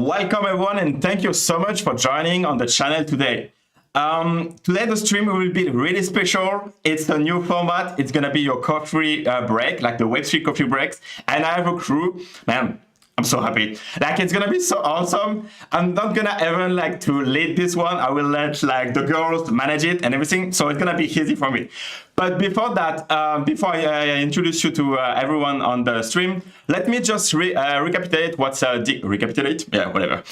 welcome everyone, and thank you so much for joining on the channel today. Today the stream will be really special. It's a new format. It's gonna be your coffee break, like the Web3 coffee breaks. And I have a crew, man. I'm so happy. Like, it's gonna be so awesome. I'm not gonna even like to lead this one. I will let like the girls manage it and everything. So it's gonna be easy for me. But before that, before I introduce you to everyone on the stream, let me just recapitulate what's recapitulate, yeah, whatever.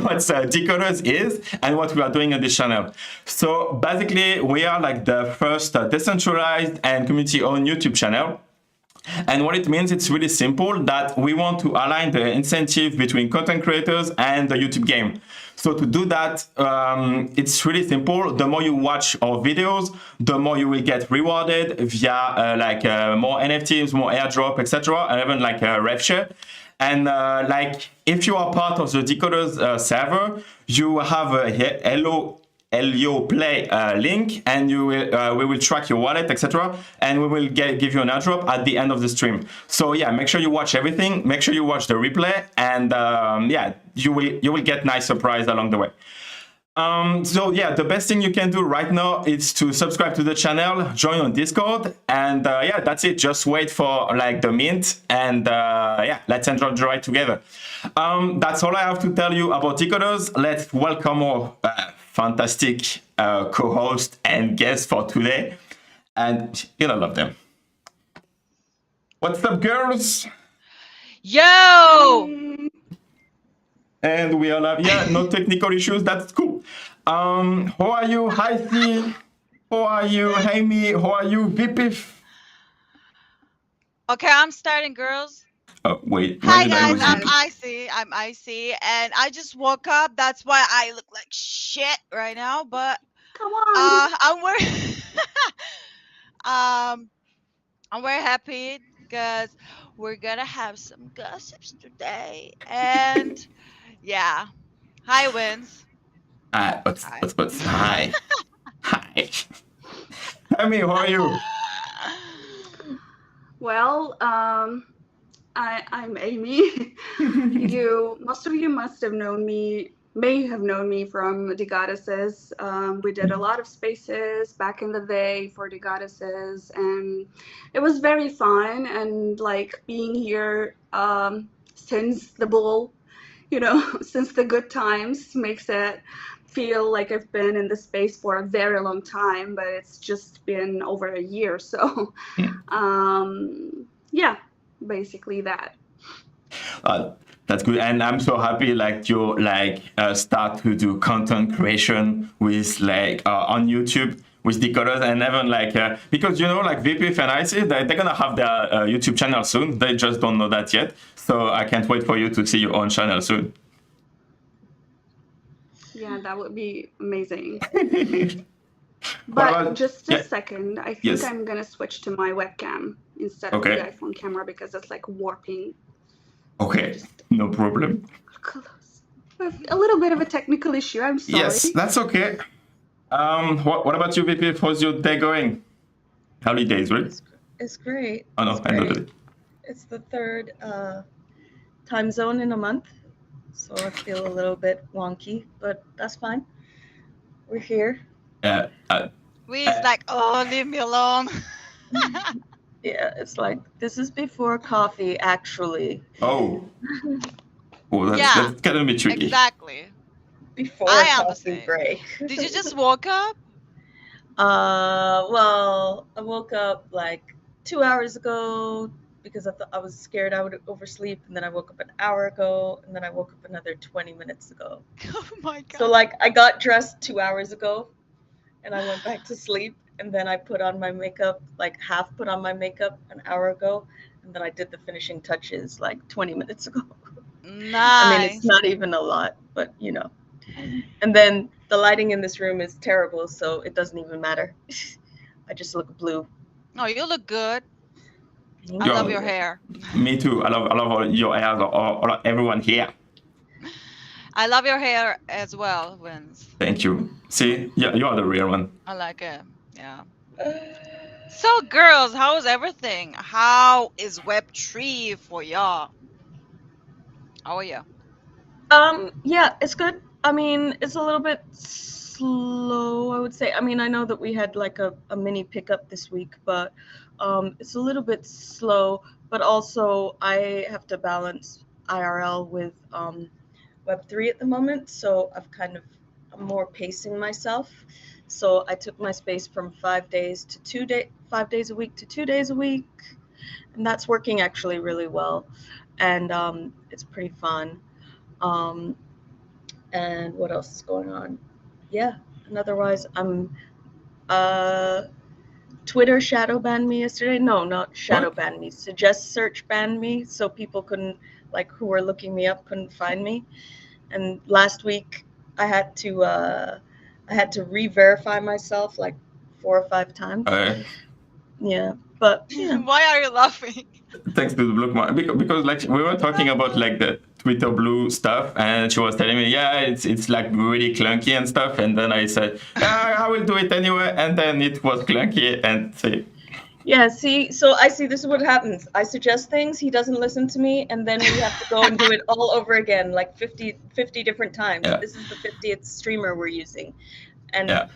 What's Decoders is and what we are doing on this channel. So basically, we are like the first decentralized and community-owned YouTube channel. And what it means, it's really simple, that we want to align the incentive between content creators and the YouTube game. So to do that, it's really simple. The more you watch our videos, the more you will get rewarded via more NFTs, more airdrop, etc., and even like a rev share. And like if you are part of the Decoders server, you have a Hello Play link, and you will we will track your wallet, etc., and we will give you an airdrop at the end of the stream. So yeah, make sure you watch everything. Make sure you watch the replay, and yeah, you will get nice surprise along the way. So yeah, the best thing you can do right now is to subscribe to the channel, join on Discord, and yeah, that's it. Just wait for like the mint, and yeah, let's enjoy the ride together. That's all I have to tell you about Decoders. Let's welcome our fantastic co-host and guest for today, and you're gonna love them. What's up, girls? Yo! And we all have, yeah, no technical issues. That's cool. How are you, Icy? How are you, Amy? How are you, Vpiphany? Okay, I'm starting, girls. Oh, wait. Hi guys, I'm Icy, and I just woke up. That's why I look like shit right now. But come on, I'm very happy because we're gonna have some gossips today, and yeah. Hi, Wins. What's hi. Hi. Amy, how are you? Well, I'm Amy. Most of you must have known me, may have known me from the Goddesses. We did a lot of spaces back in the day for the Goddesses, and it was very fun. And like being here since the bull, you know, since the good times makes it feel like I've been in the space for a very long time, but it's just been over a year. So yeah, basically that. That's good, and I'm so happy like you start to do content creation with like on YouTube with Decoders, and even like because you know like Vpiphany and Icy, they're gonna have their YouTube channel soon. They just don't know that yet, so I can't wait for you to see your own channel soon. Yeah, that would be amazing. But just a second, I think I'm gonna switch to my webcam instead of the iPhone camera because it's like warping. Okay, no problem. A little bit of a technical issue, I'm sorry. Yes, that's okay. What about you, Vpiphany? How's your day going? Holidays, right? It's great. Oh no, I know that. It's the third time zone in a month, so I feel a little bit wonky, but that's fine. We're here. We's like, oh, leave me alone. Yeah, it's like, this is before coffee, actually. Oh, that's gonna be tricky. Exactly. Before coffee break. Did you just woke up? Well, I woke up like 2 hours ago because I thought I was scared I would oversleep, and then I woke up an hour ago, and then I woke up another 20 minutes ago. Oh my God. So like I got dressed 2 hours ago, and I went back to sleep. And then I put on my makeup, like half put on my makeup an hour ago. And then I did the finishing touches like 20 minutes ago. Nice. I mean, it's not even a lot, but you know. And then the lighting in this room is terrible, so it doesn't even matter. I just look blue. Oh, you look good. I love your hair. Me too. I love your hair, or everyone here. I love your hair as well, Wins. Thank you. See, yeah, you are the real one. I like it. Yeah. So, girls, how's everything? How is Web3 for y'all? How are you? Yeah, it's good. I mean, it's a little bit slow, I would say. I mean, I know that we had like a mini pickup this week, but it's a little bit slow. But also, I have to balance IRL with Web3 at the moment, so I'm more pacing myself. So I took my space from 5 days to 5 days a week to 2 days a week, and that's working actually really well, and it's pretty fun. And what else is going on? Yeah, and otherwise, Twitter shadow banned me yesterday. No, not shadow What? banned me. Suggest search banned me, so people couldn't, like, who were looking me up couldn't find me. And last week, I had to re-verify myself like 4 or 5 times. Yeah, but yeah. Why are you laughing? Thanks to the blue mark, because like we were talking about like the Twitter blue stuff, and she was telling me, yeah, it's like really clunky and stuff, and then I said, I will do it anyway, and then it was clunky, and see. Yeah, see, so I see this is what happens. I suggest things, he doesn't listen to me, and then we have to go and do it all over again, like 50 different times. Yeah. This is the 50th streamer we're using. And Yeah.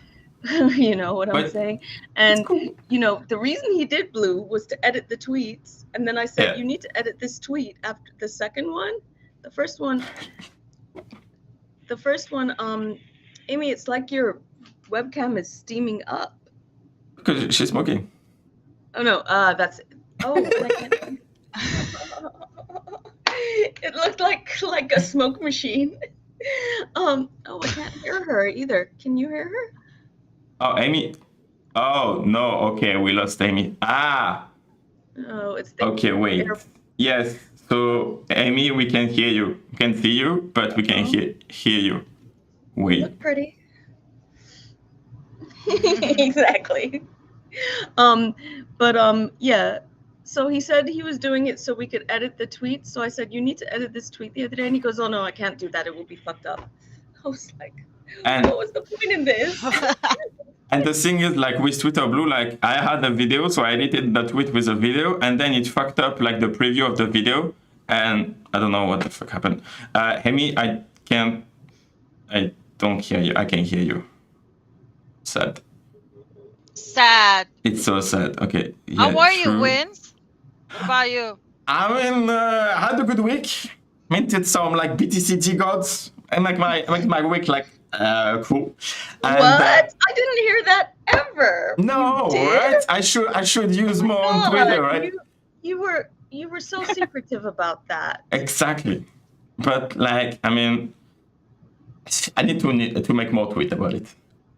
you know what I'm But saying? And cool. you know, the reason he did blue was to edit the tweets. And then I said, Yeah. you need to edit this tweet after the second one. The first one, Amy, it's like your webcam is steaming up. Because she's smoking. Oh no, that's it. Oh, like it looked like a smoke machine. Oh, I can't hear her either. Can you hear her? Oh, Amy. Oh, no. Okay, we lost Amy. Ah. Oh, it's the Okay, wait. air- Yes. So, Amy, we can hear you. We can see you, but we can hear you. You Wait. look pretty. Exactly. Yeah. So he said he was doing it so we could edit the tweets. So I said, you need to edit this tweet the other day. And he goes, oh no, I can't do that. It will be fucked up. I was like, And what was the point in this? And the thing is, like with Twitter Blue, like I had a video, so I edited the tweet with a video, and then it fucked up like the preview of the video, and I don't know what the fuck happened. Amy, I don't hear you. I can hear you. Sad. Sad. It's so sad. Okay. How Yeah, are you, true. Wins? What about you? I mean, I had a good week. Minted some like BTCG gods, and like my week like cool. And, What? I didn't hear that ever. No, You did? right? I should use more on God, Twitter, right? You were so secretive about that. Exactly. But like, I mean, I need to make more tweet about it.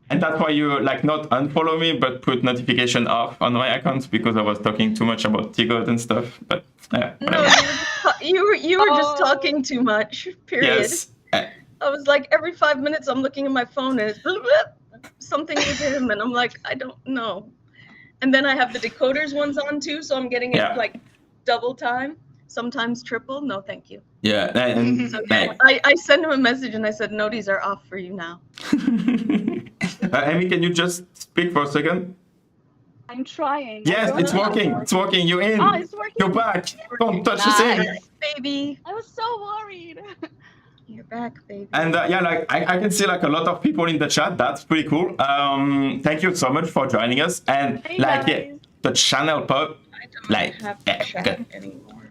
And that's why you like not unfollow me, but put notification off on my account because I was talking too much about T-God and stuff. But yeah. No, whatever. you were just Oh. talking too much. Period. Yes. I was like, every 5 minutes I'm looking at my phone and it's blip, blip, something with him, and I'm like, I don't know. And then I have the decoders ones on too, so I'm getting it Yeah. like double time, sometimes triple. No, thank you. Yeah. And, So like, I sent him a message and I said, noties are off for you now. Amy, can you just speak for a second? I'm trying. Yes, it's working. It's working. You're in. Oh, it's working. You're back. Don't touch the thing. Nice, baby. I was so worried. You're back, baby. And yeah, like I can see like a lot of people in the chat. That's pretty cool. Thank you so much for joining us. And Hey, like guys. the channel pub, I don't like, have yeah, to chat good. anymore.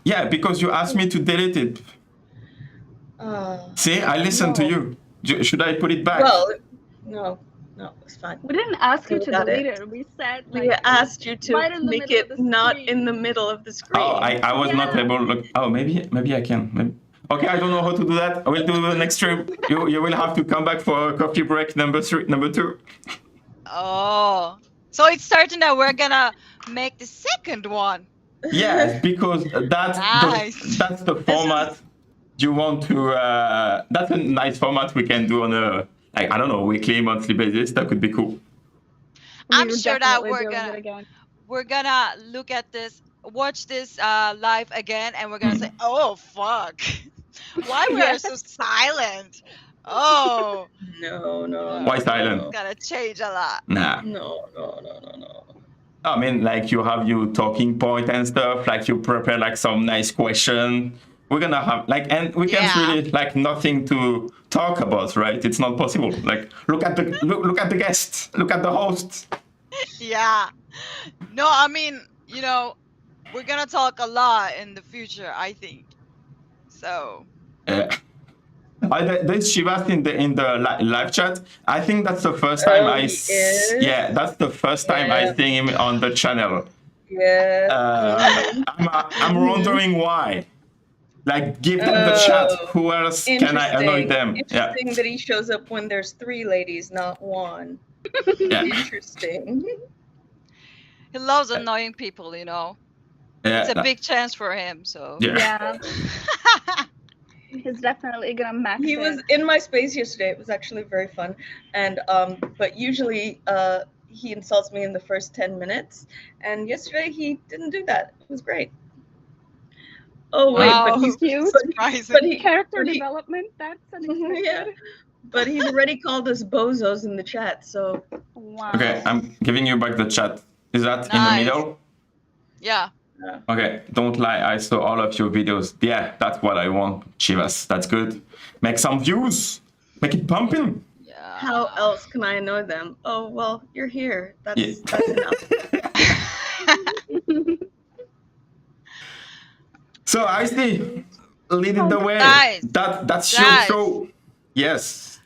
Yeah, because you asked me to delete it. See, I listened to No. you. Should I put it back? Well, no, it's fine. We didn't ask you We to got delete it. it. We said We like, asked you to right in the make middle of it the not screen. in the middle of the screen. Oh, I was not Yeah. able. Look. Oh, maybe I can. Maybe. Okay, I don't know how to do that. I will do the next stream. You will have to come back for a coffee break number 2. Oh. So it's certain that we're gonna make the second one. Yes, because Nice. that's the format you want to. That's a nice format we can do on a like I don't know weekly, monthly basis. That could be cool. I'm we were sure that definitely we're doing gonna- it again. We're gonna look at this, watch this live again, and we're gonna say, "Oh fuck, why we are so silent?" Oh, No. Why silent? it's gonna change a lot. Nah. No. I mean, like you have your talking point and stuff. Like you prepare like some nice question, we're gonna have like, and we can't Yeah. really like nothing to talk about, right? It's not possible. Like, look at the look at the guests, look at the hosts. Yeah. No, I mean, you know, we're gonna talk a lot in the future, I think. So There's Shivas in the live chat. I think that's the first time Oh, he is? yeah, that's the first time I Yeah. see him on the channel. Yeah. I'm wondering why. Like, give them the chat. Oh, Who else can I annoy them? Yeah, Interesting that he shows up when there's 3 ladies, not 1. yeah, Interesting. he loves annoying people, you know. yeah. It's a big chance for him, so Yeah. Yeah, he's definitely gonna max He it. was in my space yesterday. It was actually very fun. And but usually he insults me in the first 10 minutes. And yesterday he didn't do that. It was great. Oh wait, Wow. but he's Cute. surprising. but he Character but he- development, that's unexpected. yeah. But he's already called us bozos in the chat, so Wow. Okay, I'm giving you back the chat. Is that in the Nice. middle? Yeah. Okay, don't lie. I saw all of your videos. Yeah, that's what I want, Chivas. That's good. Make some views. Make it pumping. Yeah. how else can I annoy them? Oh well, you're here. That's Yeah. that's enough. So Icy, lead it the way. Guys, That's guys. your show. Yes.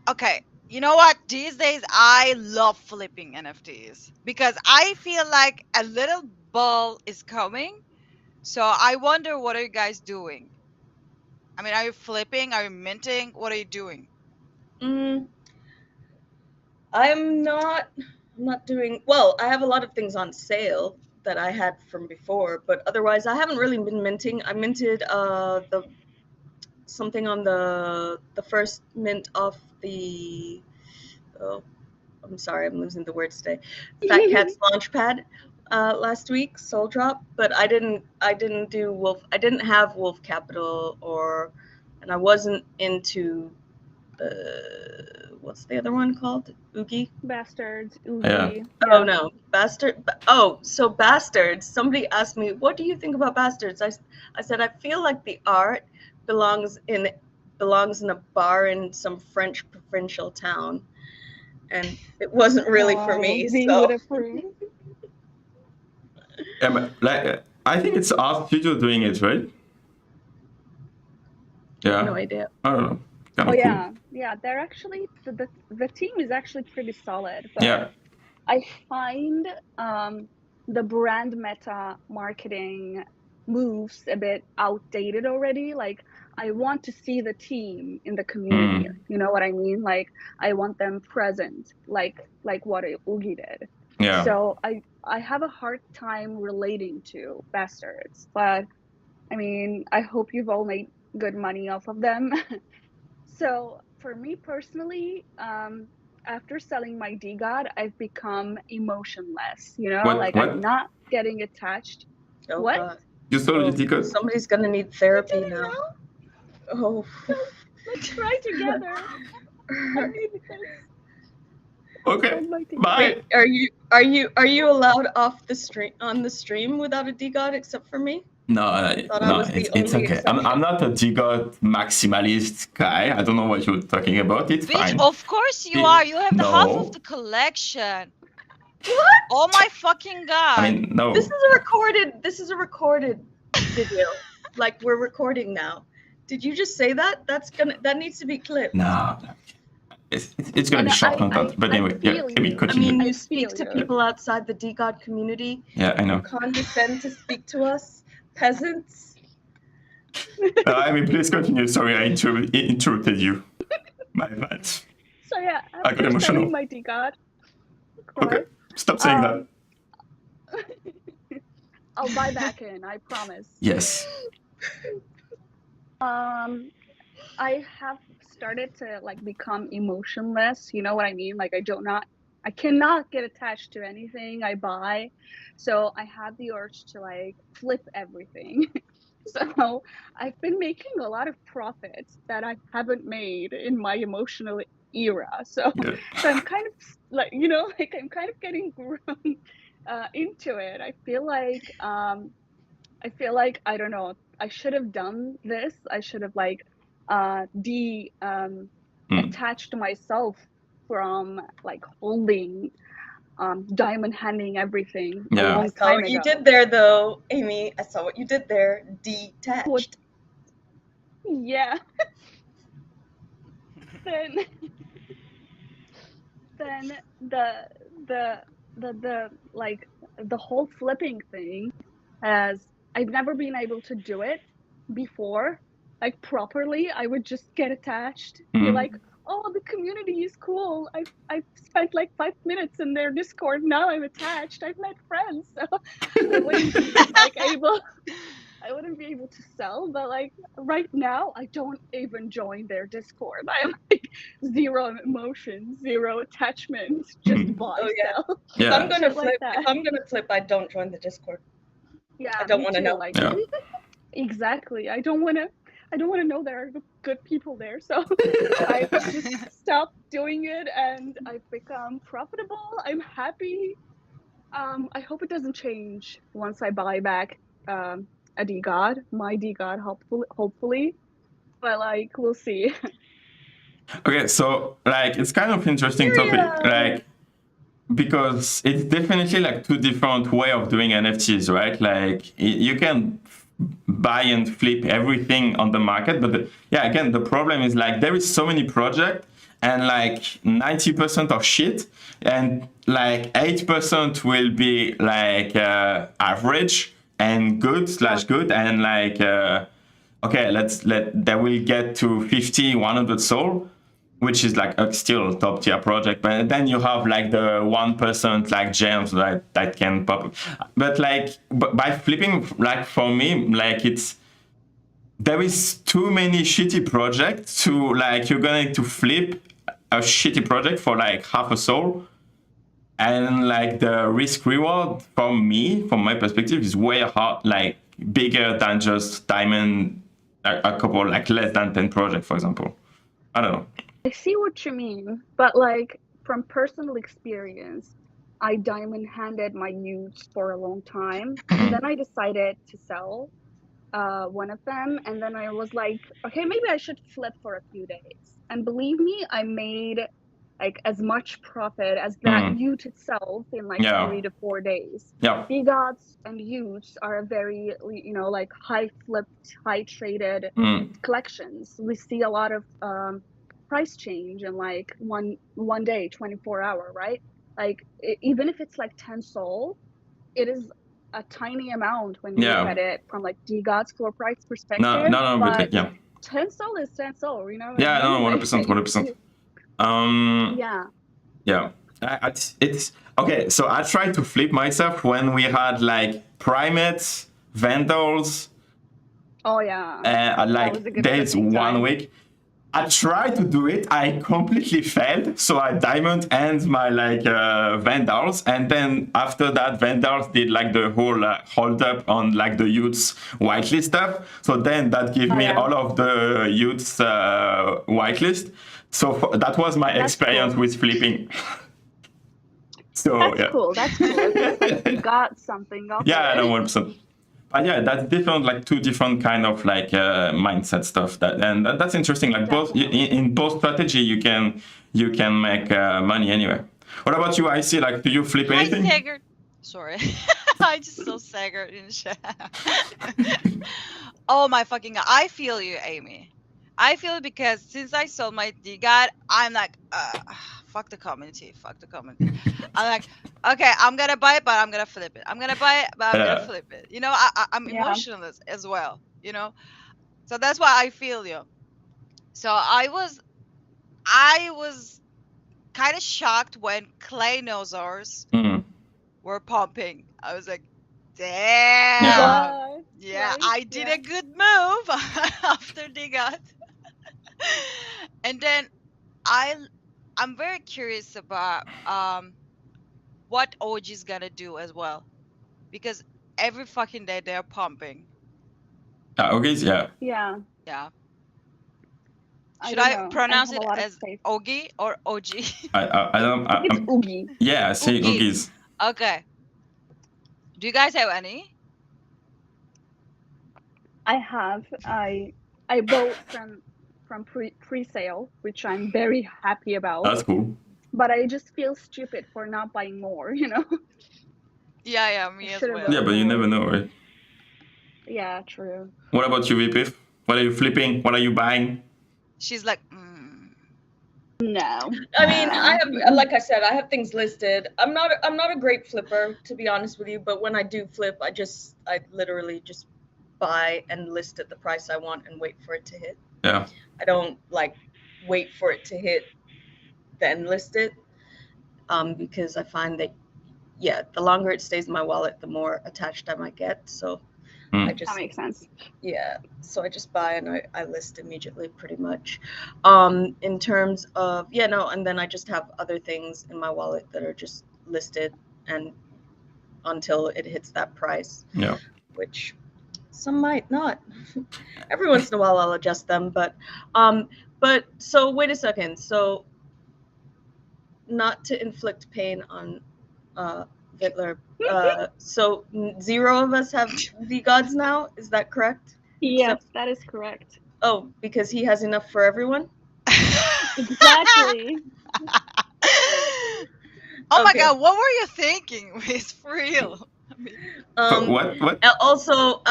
Okay, you know what? These days I love flipping NFTs because I feel like a little bull is coming. So I wonder, what are you guys doing? I mean, are you flipping? Are you minting? What are you doing? I'm not doing well. I have a lot of things on sale that I had from before, but otherwise I haven't really been minting. I minted the something on the first mint of the I'm sorry, I'm losing the words today. Fat Cat's Launchpad last week, Soul Drop, but I didn't do Wolf. I didn't have Wolf Capital and I wasn't into what's the other one called? Oogie? Bastards. Yeah. Oogie. Oh no, Bastard. Oh, so Bastards. Somebody asked me, "What do you think about Bastards?" I said I feel like the art belongs in a bar in some French provincial town, and it wasn't really for me. Being So would approve. Yeah, but, like, I think it's Art Studio doing it, right? Yeah. no idea. I don't know. Kind Oh of yeah, yeah. They're actually the team is actually pretty solid. But Yeah. I find the brand meta marketing moves a bit outdated already. Like, I want to see the team in the community. You know what I mean? Like, I want them present, like what Oogie did. Yeah. So I have a hard time relating to Bastards, but I mean, I hope you've all made good money off of them. So for me personally, after selling my DGOD, I've become emotionless. You know, What- like what? I'm not getting attached. Oh What? God. You saw Oh, the ticket? somebody's gonna need therapy now. Oh. Let's try together. I need this. Okay. Oh my Bye. Wait, are you allowed off the stream without a DGOD except for me? No, Thought I no, was the it's only okay. exception. I'm not a Gigot maximalist guy. I don't know what you're talking about. It's Bitch, fine. of course you It- are. You have the half no. of the collection. What? Oh my fucking god. I mean, no. This is a recorded video. Like, we're recording now. Did you just say that? That needs to be clipped. No. It's gonna be And short I- content. But I anyway, yeah, feel Amy, you. I continue. mean, I you speak feel to you. people outside the DGOD community. Yeah, I know. Condescend to speak to us, peasants. I mean, please continue. Sorry, I interrupted you. My bad. So yeah, got after emotional. selling my DGOD, Okay, stop saying that. I'll buy back in. I promise. Yes. I have started to like become emotionless. You know what I mean? Like I cannot get attached to anything I buy. So I have the urge to like flip everything. So I've been making a lot of profits that I haven't made in my emotional era. So, Yeah. so I'm kind of like, you know, like I'm kind of getting grown into it. I feel like I feel like, I don't know, I should have done this. I should have like attached myself from like holding diamond handing everything a Yeah. long I saw time what you ago. did there, though, Amy. I saw what you did there. What? Detached. Yeah. then then the like the whole flipping thing, as I've never been able to do it before, like properly. I would just get attached, be Mm. like, oh, the community is cool. I've spent like 5 minutes in their Discord. Now I'm attached. I've met friends. So I wouldn't be like able I wouldn't be able to sell, but like right now I don't even join their Discord. I have like zero emotion, zero attachment, just Mm. buy, Oh yeah. sell, If I'm Yeah. gonna shit like flip, that. if I'm gonna flip, I don't join the Discord. Yeah, I don't me want to too. know. Like Yeah. exactly. I don't want to know there are good people there. So I've just stopped doing it and I've become profitable. I'm happy. I hope it doesn't change once I buy back a DGod, my DGod, hopefully. But like we'll see. Okay, so like it's kind of interesting topic, Period. like because it's definitely like two different way of doing NFTs, right? Like you can buy and flip everything on the market, but yeah, again, the problem is like there is so many projects and like 90% of shit, and like 8% will be like average and good slash good, and like okay, that will get to 50, 100 soul, which is like a still top tier project. But then you have like the 1% like gems that can pop. But like by flipping, like for me, like there is too many shitty projects to like you're going to flip a shitty project for like half a soul. And like the risk reward from my perspective, is way hard, like bigger than just diamond a couple, like less than 10 projects, for example. I don't know. I see what you mean, but like from personal experience, I diamond handed my utes for a long time, and then I decided to sell one of them, and then I was like, okay, maybe I should flip for a few days. And believe me, I made like as much profit as that ute itself in like Yeah. 3 to 4 days. Yeah. DGods and utes are very, like high flipped, high traded collections. We see a lot of price change in like one day, 24 hour, right? Like even if it's like 10 soul, it is a tiny amount when you look at it from like DGod's floor price perspective. No, but like, yeah. 10 soul is 10 soul, you know? Yeah, no, 100%, 100%. Yeah. Yeah. It's okay. So I tried to flip myself when we had like primates, vandals. Oh yeah. Like there's flipping 1 time. week. I tried to do it. I completely failed. So I diamond and my like vandals, and then after that, vandals did like the whole hold up on like the youths whitelist stuff. So then that gave me all of the youths whitelist. So that was my experience with flipping. So That's cool. That's cool. At least, like, you got something off yeah, of it. no, 100%. But yeah, that's different, like two different kind of like mindset stuff. That's interesting. Like both in both strategy, you can make money anyway. What about you, Icy? Like, do you flip anything? Staggered. Sorry, I just so staggered in chat. Oh my fucking God. I feel you, Amy. I feel it because since I sold my DGod, I'm like, fuck the community. I'm like, okay, I'm gonna buy it, but I'm gonna flip it. I'm gonna buy it, but I'm gonna flip it. You know, I'm emotionless as well. You know, so that's why I feel you. So I was kind of shocked when clay nosars were pumping. I was like, damn. Yeah, right? I did a good move after DGod. And then I'm very curious about what OG's gonna do as well, because every fucking day they're pumping. Okay, yeah. Yeah. Yeah. Should I pronounce it as faith. Ogi or OG? I don't. It's Oogie. Yeah, I say Oogies. Oogies. Okay. Do you guys have any? I have. I bought from pre-sale, which I'm very happy about. That's cool. But I just feel stupid for not buying more, you know? Yeah, I me as should have well. Yeah, bought but you never more. know, right? Yeah, true. What about you, Vpiphany? What are you flipping? What are you buying? She's like, No. I mean, I have, like I said, I have things listed. I'm not a great flipper, to be honest with you, but when I do flip, I literally just buy and list at the price I want and wait for it to hit. Yeah. I don't like wait for it to hit, then list it, because I find that, yeah, the longer it stays in my wallet, the more attached I might get. So I That just, makes sense. yeah, so I just buy and I list immediately, pretty much. In terms of, yeah, no, and then I just have other things in my wallet that are just listed and until it hits that price, Yeah. which some might not. Every once in a while I'll adjust them, but so wait a second. So not to inflict pain on Vittler, so 0 of us have V-Gods now, is that correct? Yes, that is correct. Oh, because he has enough for everyone? Exactly. Oh my Okay. god, what were you thinking? It's for real. I mean, But what? Also,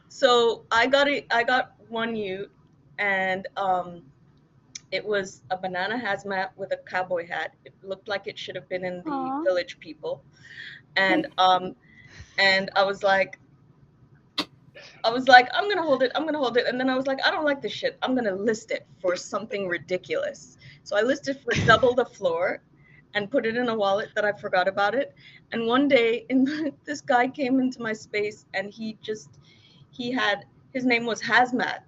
so I got one ute, and it was a banana hazmat with a cowboy hat. It looked like it should have been in the Aw. Village People, and I was like, I'm gonna hold it, and then I was like, I don't like this shit. I'm gonna list it for something ridiculous. So I listed for double the floor, and put it in a wallet that I forgot about it. And one day, this guy came into my space, and his name was Hazmat,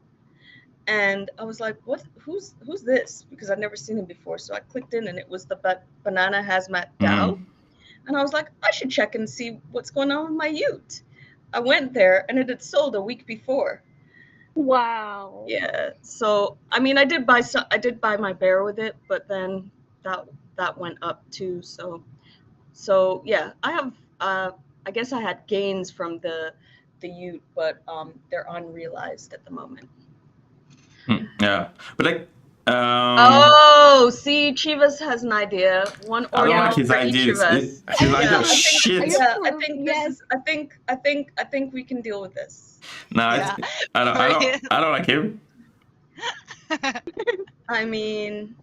and I was like, what? Who's this? Because I'd never seen him before. So I clicked in, and it was the banana Hazmat DAO. And I was like, I should check and see what's going on with my ute. I went there, and it had sold a week before. Wow. Yeah. So I mean, I did buy my bear with it, but then that went up too. So yeah, I have. I guess I had gains from the ute, but they're unrealized at the moment. Yeah, but like. Oh, see, Chivas has an idea. One I don't like Oreo his for each ideas. of us. His Yeah, ideas I shit. think, yeah, I think this Yes. is. I think we can deal with this. No, Yeah. I don't like him. I mean,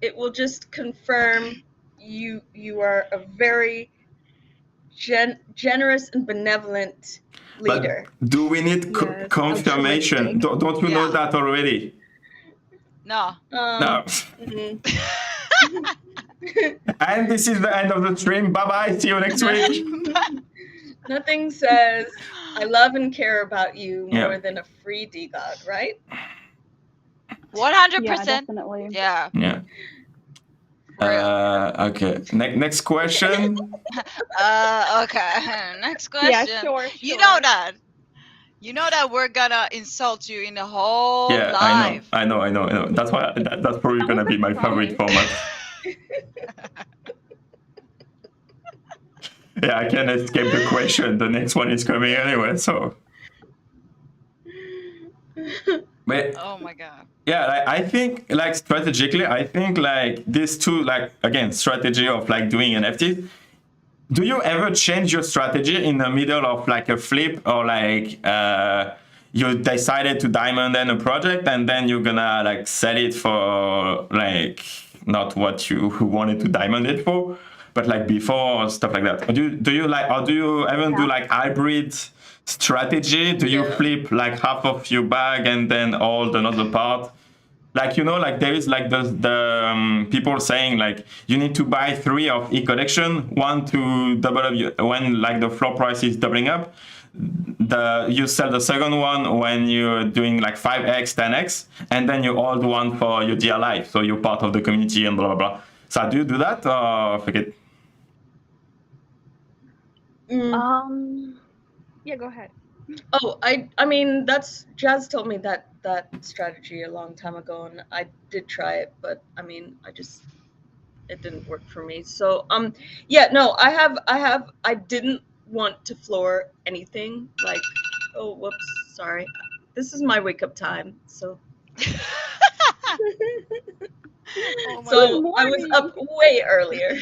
it will just confirm you are a very generous and benevolent leader. But do we need Yes, confirmation? altruistic. Don't you know Yeah. that already? No. No. Mhm. And this is the end of the stream. Bye bye. See you next week. Nothing says I love and care about you Yeah. more than a free DGOD, right? 100%. Yeah, definitely. Yeah. Yeah. For real. Okay. Next question. Okay. Next question. Yeah, sure. You know that. You know that we're gonna insult you in the whole Yeah, live. I know. That's why that's probably gonna be my favorite format. Yeah, I can't escape the question. The next one is coming anyway, so. But Oh my god. yeah, I think like strategically, I think like these two, like again, strategy of like doing NFTs. Do you ever change your strategy in the middle of like a flip, or like you decided to diamond in a project and then you're gonna like sell it for like not what you wanted to diamond it for, but like before or stuff like that? Or do you like, or do you ever do like hybrid strategy? Do you flip like half of your bag and then hold another part? Like, you know, like there is like the people saying like you need to buy 3 of each collection, one to double up when like the floor price is doubling up. You sell the second one when you're doing like 5x, 10x, and then you hold one for your dear life. So you're part of the community and blah, blah, blah. So do you do that or forget? Yeah, go ahead. Oh, I mean, that's Jazz told me that strategy a long time ago, and I did try it, but I mean, it didn't work for me. So yeah, no, I didn't want to floor anything. Like, oh, whoops, sorry. This is my wake up time, so. Oh my So God. I was up way earlier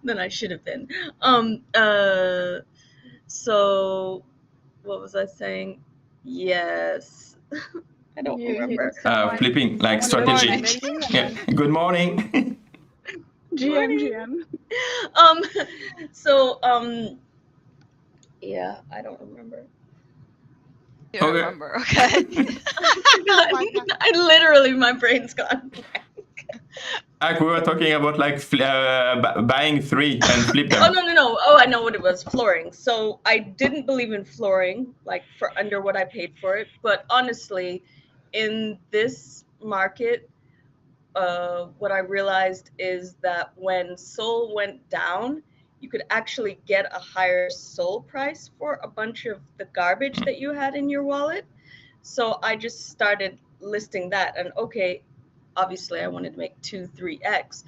than I should have been. So what was I saying? Yes. I don't remember. Flipping, like someone strategy. reminded you, and Yeah. then Good morning. GM. So yeah, I don't remember. You Okay. remember, okay? my God. I literally, my brain's gone. Like we were talking about like buying 3 and flip them. Oh, no. Oh, I know what it was. Flooring. So I didn't believe in flooring, like for under what I paid for it. But honestly, in this market, what I realized is that when Sol went down, you could actually get a higher Sol price for a bunch of the garbage that you had in your wallet. So I just started listing that. And okay, obviously I wanted to make 2-3x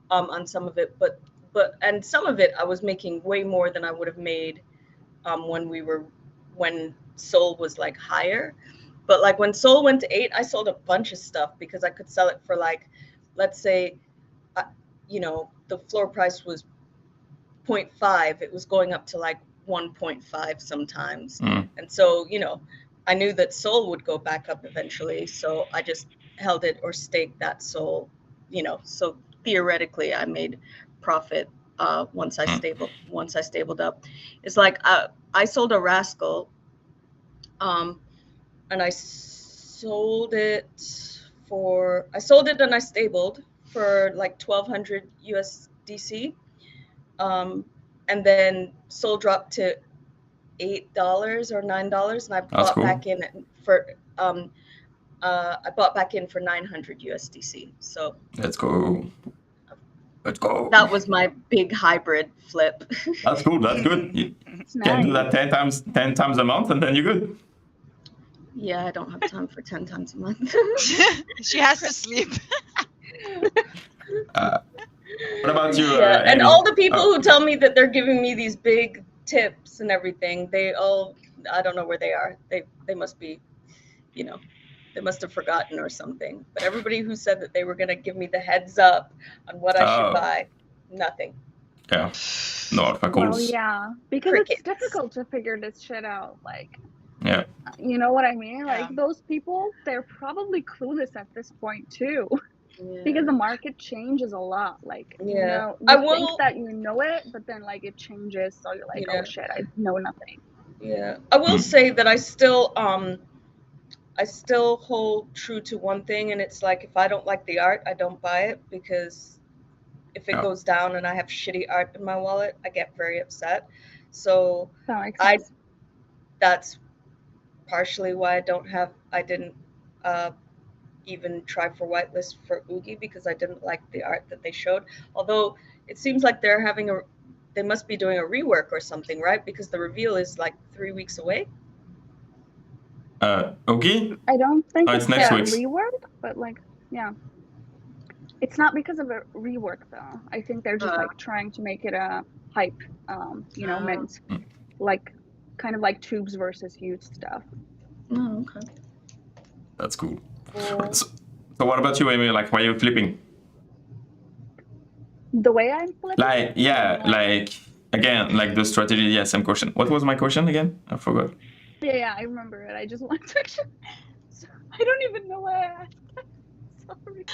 on some of it, but and some of it I was making way more than I would have made when Sol was like higher. But like when Sol went to 8, I sold a bunch of stuff because I could sell it for like, let's say, the floor price was 0.5. It was going up to like 1.5 sometimes. And so, I knew that Sol would go back up eventually. So I just held it or staked that Sol, so theoretically I made profit once I stabled up. It's like I sold a Rascal, and I sold it and I stabled for like 1,200 USDC, and then Sol dropped to $8 or $9, and I bought back in for I bought back in for 900 USDC. So Let's go. That was my big hybrid flip. That's cool. That's good. You can do that 10 times a month, and then you're good. Yeah, I don't have time for 10 times a month. She has to sleep. What about you? Yeah, and all the people who tell me that they're giving me these big tips and everything, I don't know where they are. They must be, they must have forgotten or something. But everybody who said that they were going to give me the heads up on what I should buy, nothing. Yeah. No alpha calls. Well, yeah, because Crickets. it's difficult to figure this shit out. Like, Yeah. you know what I mean? Yeah. Like, those people, they're probably clueless at this point too, Yeah. because the market changes a lot. Like, Yeah. you think that you know it, but then like it changes, so you're like, Yeah. oh shit, I know nothing. Yeah, I will say that I still hold true to one thing, and it's like if I don't like the art, I don't buy it, because if it goes down and I have shitty art in my wallet, I get very upset. So That makes sense. that's partially why I didn't even try for whitelist for Oogie, because I didn't like the art that they showed. Although it seems like they must be doing a rework or something, right? Because the reveal is like 3 weeks away. Okay. I don't think it's next week. rework, but like, yeah. It's not because of a rework though. I think they're just like trying to make it a hype, mint, like kind of like tubes versus used stuff. Oh, okay. That's cool. So what about you, Amy? Like, why are you flipping? The way I'm flipping? Like, yeah, like, again, like the strategy, yeah, same question. What was my question again? I forgot. Yeah, I remember it. I just want to I don't even know why I asked that. Sorry.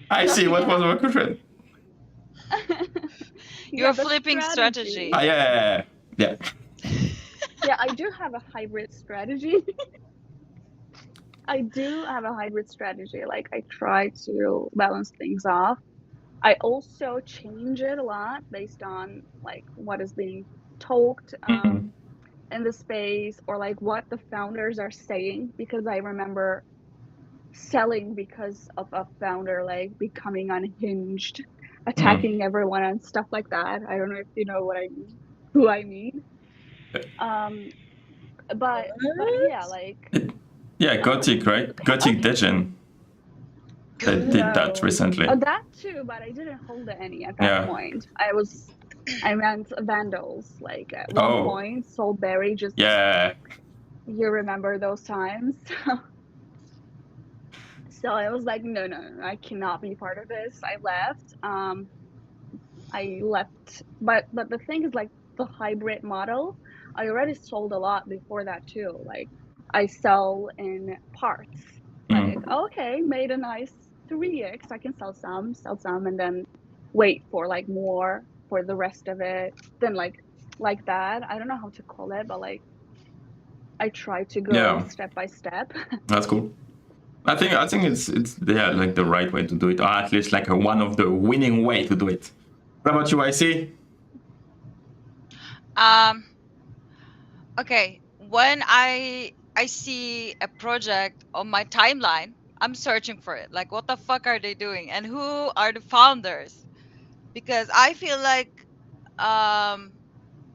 I see, what was my question? You're flipping strategy. Yeah. Yeah, I do have a hybrid strategy. Like, I try to balance things off. I also change it a lot based on like what is being talked in the space, or like what the founders are saying, because I remember selling because of a founder like becoming unhinged, attacking everyone and stuff like that. I don't know if you know who I mean. But yeah, like, yeah, Gothic, right? Gothic Degen. They did that recently. Oh, that too, but I didn't hold any at that point. I was I meant vandals. Like at one Oh, point, Soulberry just, yeah. you remember those times? So I was like, no, no, no, I cannot be part of this. I left. I left, but the thing is, like, the hybrid model, I already sold a lot before that too. Like, I sell in parts. Like, Mm. okay, made a nice 3x. I can sell some, and then wait for like more for the rest of it. Then like that. I don't know how to call it, but like I try to go Yeah, step by step. that's cool. I think it's yeah, like the right way to do it, or at least like one of the winning way to do it. What about you, IC? Um, okay, when I see a project on my timeline, I'm searching for it. Like, what the fuck are they doing, and who are the founders? Because I feel like, um,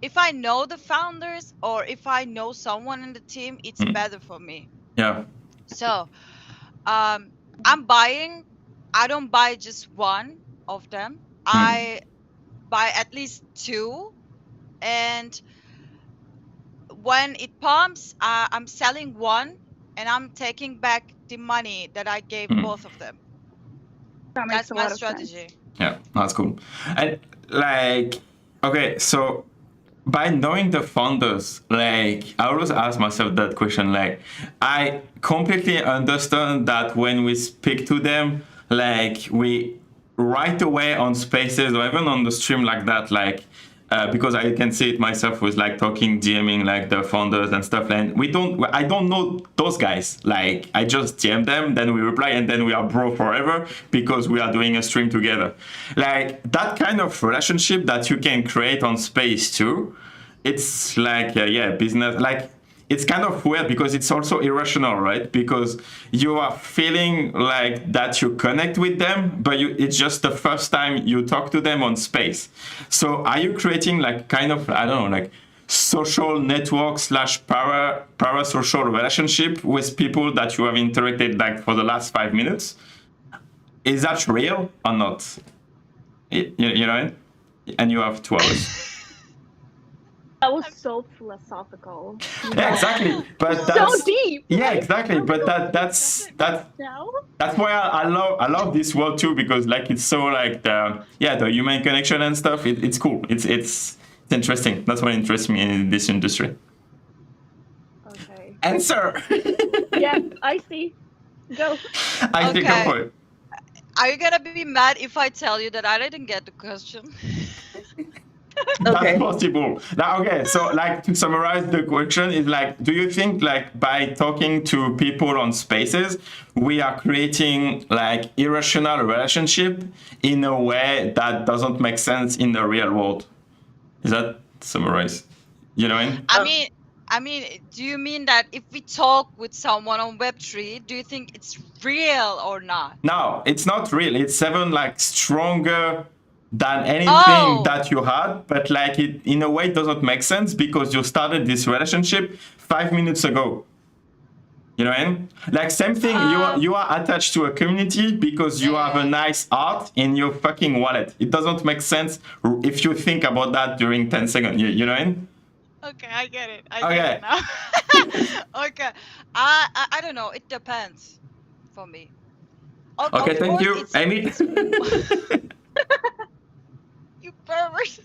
if I know the founders or if I know someone in the team, it's Mm. better for me. Yeah. So, um, I'm buying. I don't buy just one of them. Mm. I buy at least two, and when it pumps, I'm selling one and I'm taking back the money that I gave Mm. both of them. That makes That's a my lot of sense. strategy. Yeah, that's cool. And like, okay, so by knowing the founders, like I always ask myself that question. Like, I completely understand that when we speak to them, like we right away on spaces or even on the stream like that, like because I can see it myself with like talking, DMing like the founders and stuff. And I don't know those guys. Like I just DM them, then we reply, and then we are bro forever because we are doing a stream together. Like that kind of relationship that you can create on space too. It's like yeah, business. Like it's kind of weird because it's also irrational, right? Because you are feeling like that you connect with them, but it's just the first time you talk to them on space. So are you creating like kind of, I don't know, like social network slash parasocial relationship with people that you have interacted like for the last 5 minutes? Is that real or not? You know, and you have 2 hours. That was so philosophical. Yeah, exactly. But So that's deep. yeah, Like, exactly. are we But going to that's discuss it right that now? that's why I love this world too, because like it's so like the human connection and stuff. It's cool. It's interesting. That's what interests me in this industry. Okay. Answer. Yes, I see. Go. I think go Okay. for it. Are you gonna be mad if I tell you that I didn't get the question? That's Okay. possible. Now, okay, so like to summarize the question is like, do you think like by talking to people on spaces, we are creating like irrational relationship in a way that doesn't make sense in the real world? Is that summarized? You know what I mean? I mean, do you mean that if we talk with someone on Web3, do you think it's real or not? No, it's not real. It's even like stronger than anything Oh, that you had, but like it in a way doesn't make sense because you started this relationship 5 minutes ago. You know what I mean? Like same thing, you are attached to a community because you have a yeah. nice art in your fucking wallet. It doesn't make sense if you think about that during 10 seconds. You know what I mean? Okay, I get it. I get Okay. it now. Okay. I don't know. It depends for me. Okay, Of thank course, you, Amy. it's you pervert.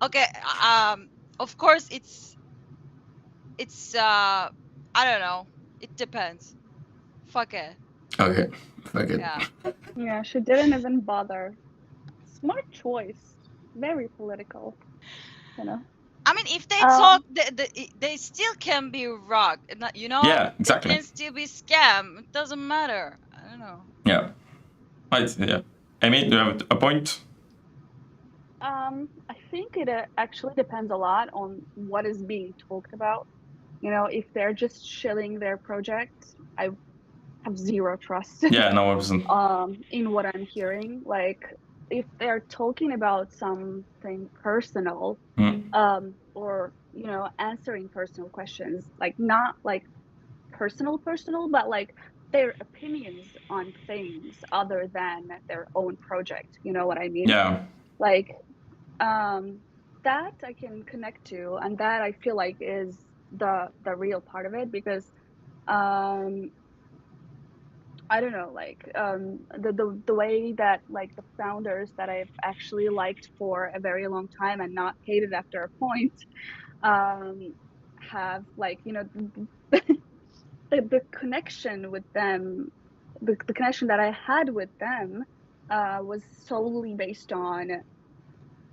Okay. Of course, it's I don't know. It depends. Fuck it. Okay, fuck it. Yeah. Yeah, she didn't even bother. Smart choice. Very political, you know. I mean, if they Um, talk, they still can be rocked. You know, Yeah, they exactly. can still be scam. It doesn't matter. I don't know. Yeah. Right, yeah. Amy, do you have a point? I think it actually depends a lot on what is being talked about. You know, if they're just shilling their project, I have zero trust Yeah, no, I wasn't. in what I'm hearing. Like, if they're talking about something personal, Mm. or you know, answering personal questions, like not like personal, but like their opinions on things other than their own project. You know what I mean? Yeah. Like, that I can connect to, and that I feel like is the real part of it, because um I don't know, like the way that like the founders that I've actually liked for a very long time and not hated after a point, um have, like, you know, the connection with them, the connection that I had with them was solely based on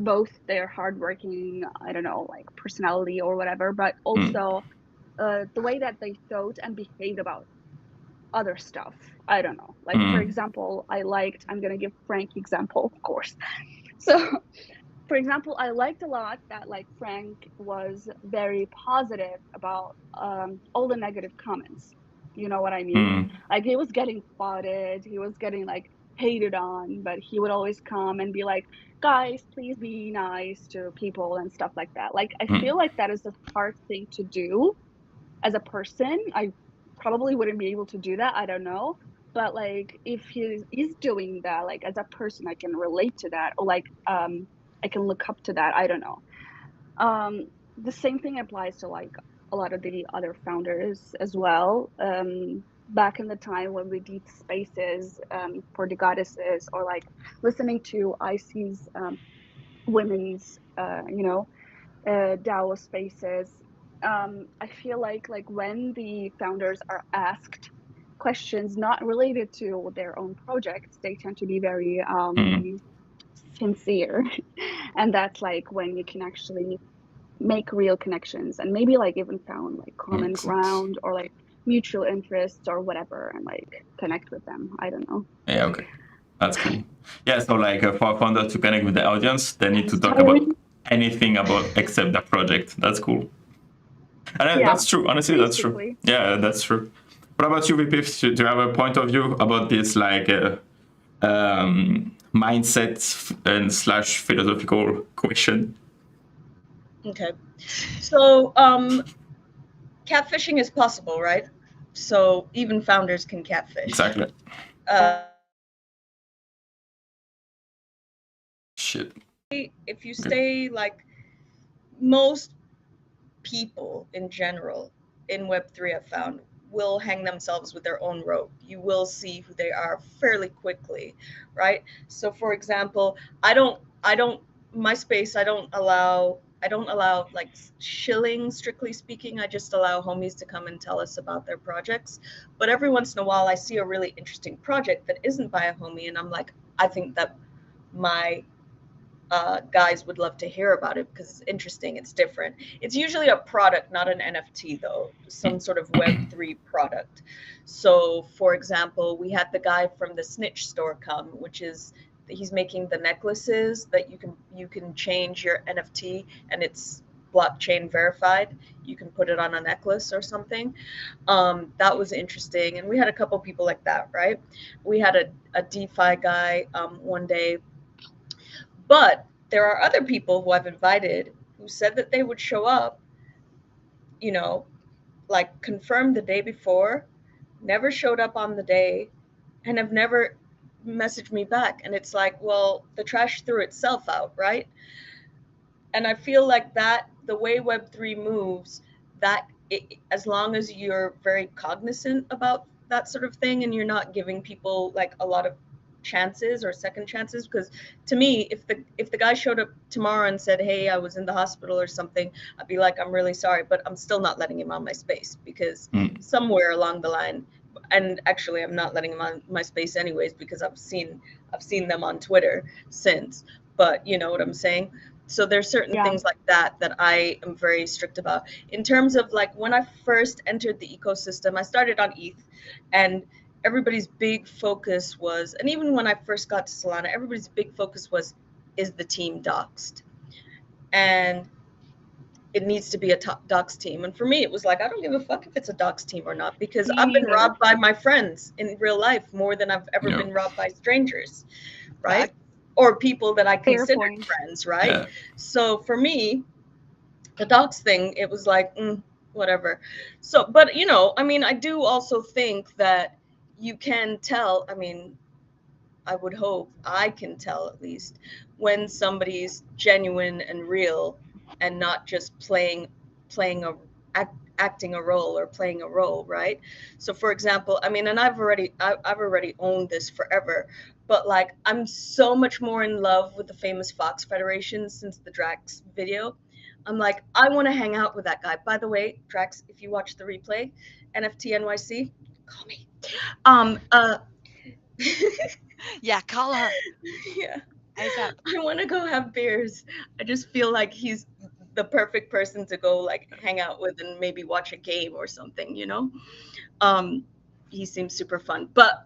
both their hardworking, I don't know, like personality or whatever, but Mm. also the way that they thought and behaved about other stuff. I don't know. Like, for Mm. example, I'm gonna give Frank example, of course. So, for example, I liked a lot that like Frank was very positive about all the negative comments. You know what I mean? Mm. Like, he was getting plotted, he was getting like hated on, but he would always come and be like, guys, please be nice to people and stuff like that. Like, I Mm. feel like that is a hard thing to do as a person. I probably wouldn't be able to do that. I don't know. But like, if he's doing that, like as a person, I can relate to that, or like I can look up to that. I don't know. Um, the same thing applies to like a lot of the other founders as well. Back in the time when we did spaces for the goddesses, or like listening to Icy's women's, DAO spaces. I feel like when the founders are asked questions not related to their own projects, they tend to be very Mm. sincere, and that's like when you can actually make real connections, and maybe like even found like common Makes sense. ground, or like mutual interests or whatever, and like connect with them. I don't know. Yeah, okay. That's cool. Yeah, so like for a founder to connect with the audience, they need to It's talk about tiring. anything about except the project. That's cool. And Yeah, that's true. Honestly, that's true. basically. Yeah, that's true. What about you, VP? Do you have a point of view about this, like, mindset and slash philosophical question? Okay. So, catfishing is possible, right? So even founders can catfish. Exactly. Uh, Shit. if you stay like most people in general in Web3, I've found, will hang themselves with their own rope. You will see who they are fairly quickly, right? So for example, my space, I don't allow like shilling, strictly speaking. I just allow homies to come and tell us about their projects. But every once in a while I see a really interesting project that isn't by a homie, and I'm like, I think that my guys would love to hear about it because it's interesting, it's different. It's usually a product, not an NFT though, some sort of Web3 product. So for example, we had the guy from the Snitch store come, which is, he's making the necklaces that you can change your NFT and it's blockchain verified. You can put it on a necklace or something. That was interesting. And we had a couple people like that, right? We had a DeFi guy one day. But there are other people who I've invited who said that they would show up, you know, like confirmed the day before, never showed up on the day, and have never messaged me back. And it's like, well, the trash threw itself out, right? And I feel like that the way Web3 moves, as long as you're very cognizant about that sort of thing and you're not giving people like a lot of chances or second chances, because to me, if the guy showed up tomorrow and said, hey, I was in the hospital or something, I'd be like, I'm really sorry, but I'm still not letting him on my space, because somewhere along the line, and actually I'm not letting him on my space anyways, because I've seen them on Twitter since, but you know what I'm saying. So there's certain Yeah. things like that I am very strict about. In terms of like when I first entered the ecosystem, I started on ETH, and everybody's big focus was, and even when I first got to Solana, everybody's big focus was, is the team doxed? And it needs to be a dox team. And for me, it was like, I don't give a fuck if it's a dox team or not, because Me I've been neither. robbed by my friends in real life more than I've ever Yeah. been robbed by strangers, right? Fact. Or people that I Fair considered point. friends, right? Yeah. So for me, the dogs thing, it was like, whatever. So, but you know, I mean, I do also think that you can tell, I mean, I would hope I can tell at least when somebody's genuine and real and not just acting a role or playing a role, right? So for example, I mean, and I've already owned this forever, but like I'm so much more in love with the famous Fox Federation since the Drax video. I'm like, I want to hang out with that guy. By the way, Drax, if you watch the replay, NFT NYC, call me. Yeah, call her. Yeah. ASAP. I want to go have beers. I just feel like he's the perfect person to go like hang out with and maybe watch a game or something, you know? He seems super fun. But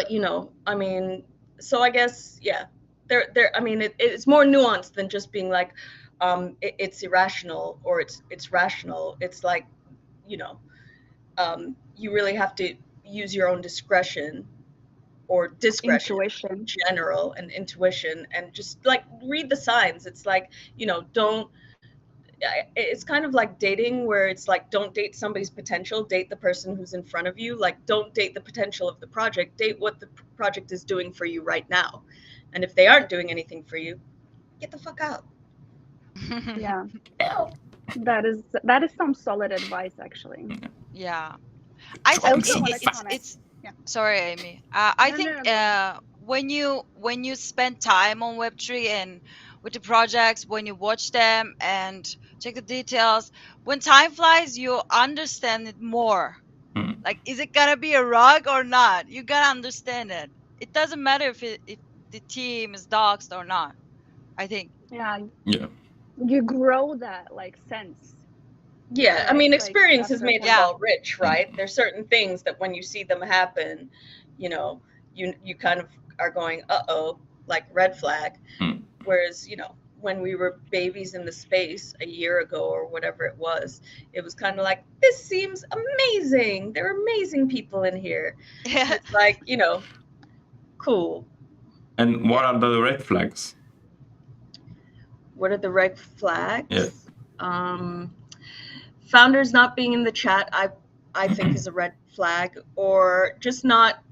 you know, I mean, so I guess yeah. I mean it's more nuanced than just being like it's irrational or it's rational. It's like, you know, you really have to use your own discretion or discretion Intuition. in general and intuition and just like read the signs. It's like, you know, it's kind of like dating where it's like don't date somebody's potential, date the person who's in front of you. Like don't date the potential of the project, date what the project is doing for you right now. And if they aren't doing anything for you, get the fuck out. Yeah. That is some solid advice, actually. Yeah. I Dropping think some wanna facts. comment. it's Yeah. sorry, Amy. I No, think no, no. when you spend time on Web3 and with the projects, when you watch them and check the details, when time flies, you understand it more. Mm. Like, is it gonna be a rug or not? You gotta understand it. It doesn't matter if the team is doxed or not. I think. Yeah, Yeah. you grow that like sense. Yeah, I Right, mean, like, experience has after a made point. us Yeah. all rich, right? There's certain things that when you see them happen, you know, you kind of are going, uh-oh, like red flag. Mm. Whereas, you know, when we were babies in the space a year ago or whatever it was kind of like, this seems amazing. There are amazing people in here. And it's like, you know, cool. And what are the red flags? What are the red flags? Yeah. Founders not being in the chat, I think is a red flag, or just not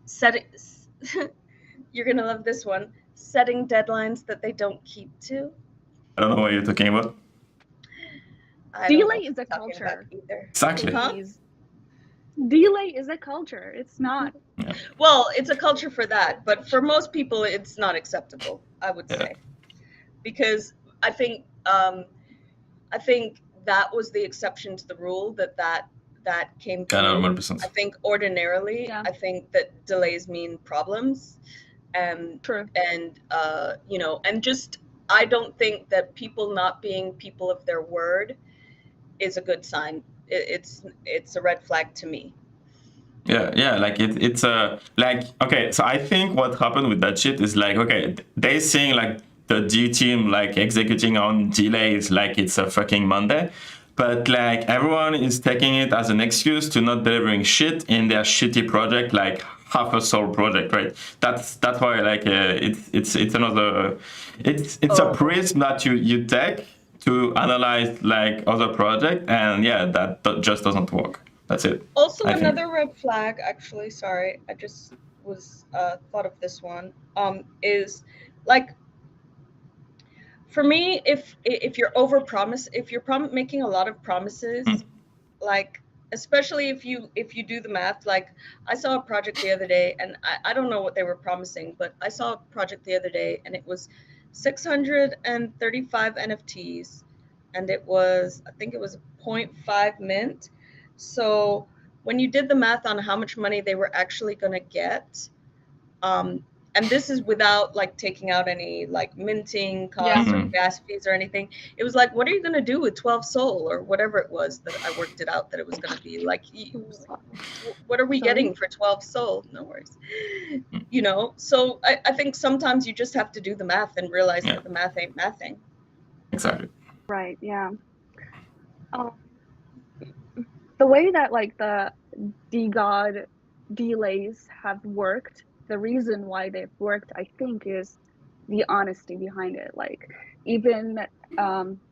setting. You're gonna love this one. Setting deadlines that they don't keep to. I don't know what you're talking about. I don't know Delay what is a you're talking about culture. either. Exactly. Huh? Please. Delay is a culture. It's not. Well, it's a culture for that, but for most people, it's not acceptable, I would say, because I think that was the exception to the rule that came Yeah, through. 100%. I think ordinarily, Yeah. I think that delays mean problems, and True. and you know, and just I don't think that people not being people of their word is a good sign. It's a red flag to me. Yeah, like it's a like okay. So I think what happened with that shit is like okay, they saying like the D team like executing on delays like it's a fucking Monday, but like everyone is taking it as an excuse to not delivering shit in their shitty project, like half a soul project, right? That's why like it's another it's a prism that you take to analyze like other project, and yeah, that just doesn't work. That's it. Also, I think. another red flag, actually, sorry, I just was thought of this one, is like, for me, if you're if you're making a lot of promises, like, especially if you do the math, like, I saw a project the other day, and I don't know what they were promising, but I saw a project the other day, and it was 635 NFTs, and it was, I think it was 0.5 mint. So when you did the math on how much money they were actually going to get, and this is without like taking out any like minting costs or gas fees or anything, it was like, what are you going to do with 12 soul or whatever it was that I worked it out that it was going to be like, what are we getting for 12 soul? No worries. You know, so I think sometimes you just have to do the math and realize that the math ain't mathing. Exactly. Right. Yeah. The way that like the DeGod delays have worked, the reason why they've worked, I think, is the honesty behind it. Like, even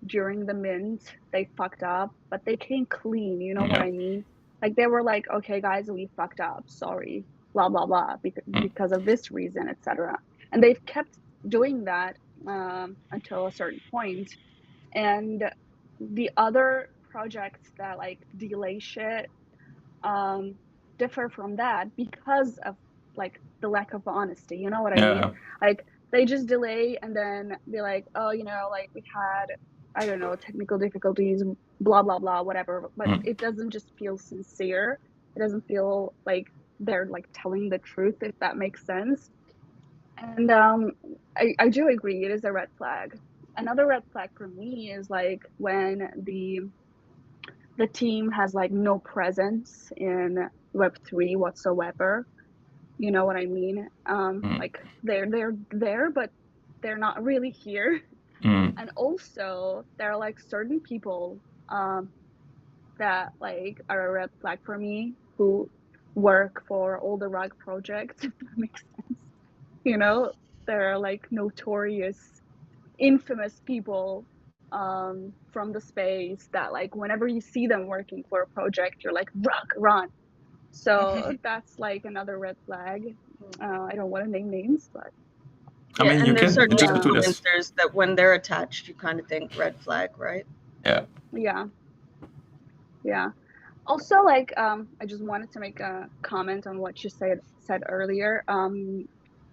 during the mint, they fucked up, but they came clean. You know what I mean? Like, they were like, okay, guys, we fucked up. Sorry, blah blah blah, because of this reason, etc. and they've kept doing that until a certain point. And the other projects that like delay shit differ from that because of like the lack of honesty. You know what I mean? Yeah. Like they just delay and then be like, oh, you know, like we had, I don't know, technical difficulties, blah blah blah, whatever. But it doesn't just feel sincere. It doesn't feel like they're like telling the truth, if that makes sense. And I do agree, it is a red flag. Another red flag for me is like when the team has like no presence in Web3 whatsoever. You know what I mean? Like they're there, but they're not really here. And also there are like certain people that like are a red flag for me who work for all the Br3ak projects, if that makes sense. You know, there are like notorious, infamous people from the space that like whenever you see them working for a project, you're like, Br3ak, run. So that's like another red flag. I don't want to name names, but I Yeah, mean, you and there's can certain just between us. influencers that when they're attached, you kind of think red flag, right? Yeah. yeah. Also, like, I just wanted to make a comment on what you said earlier.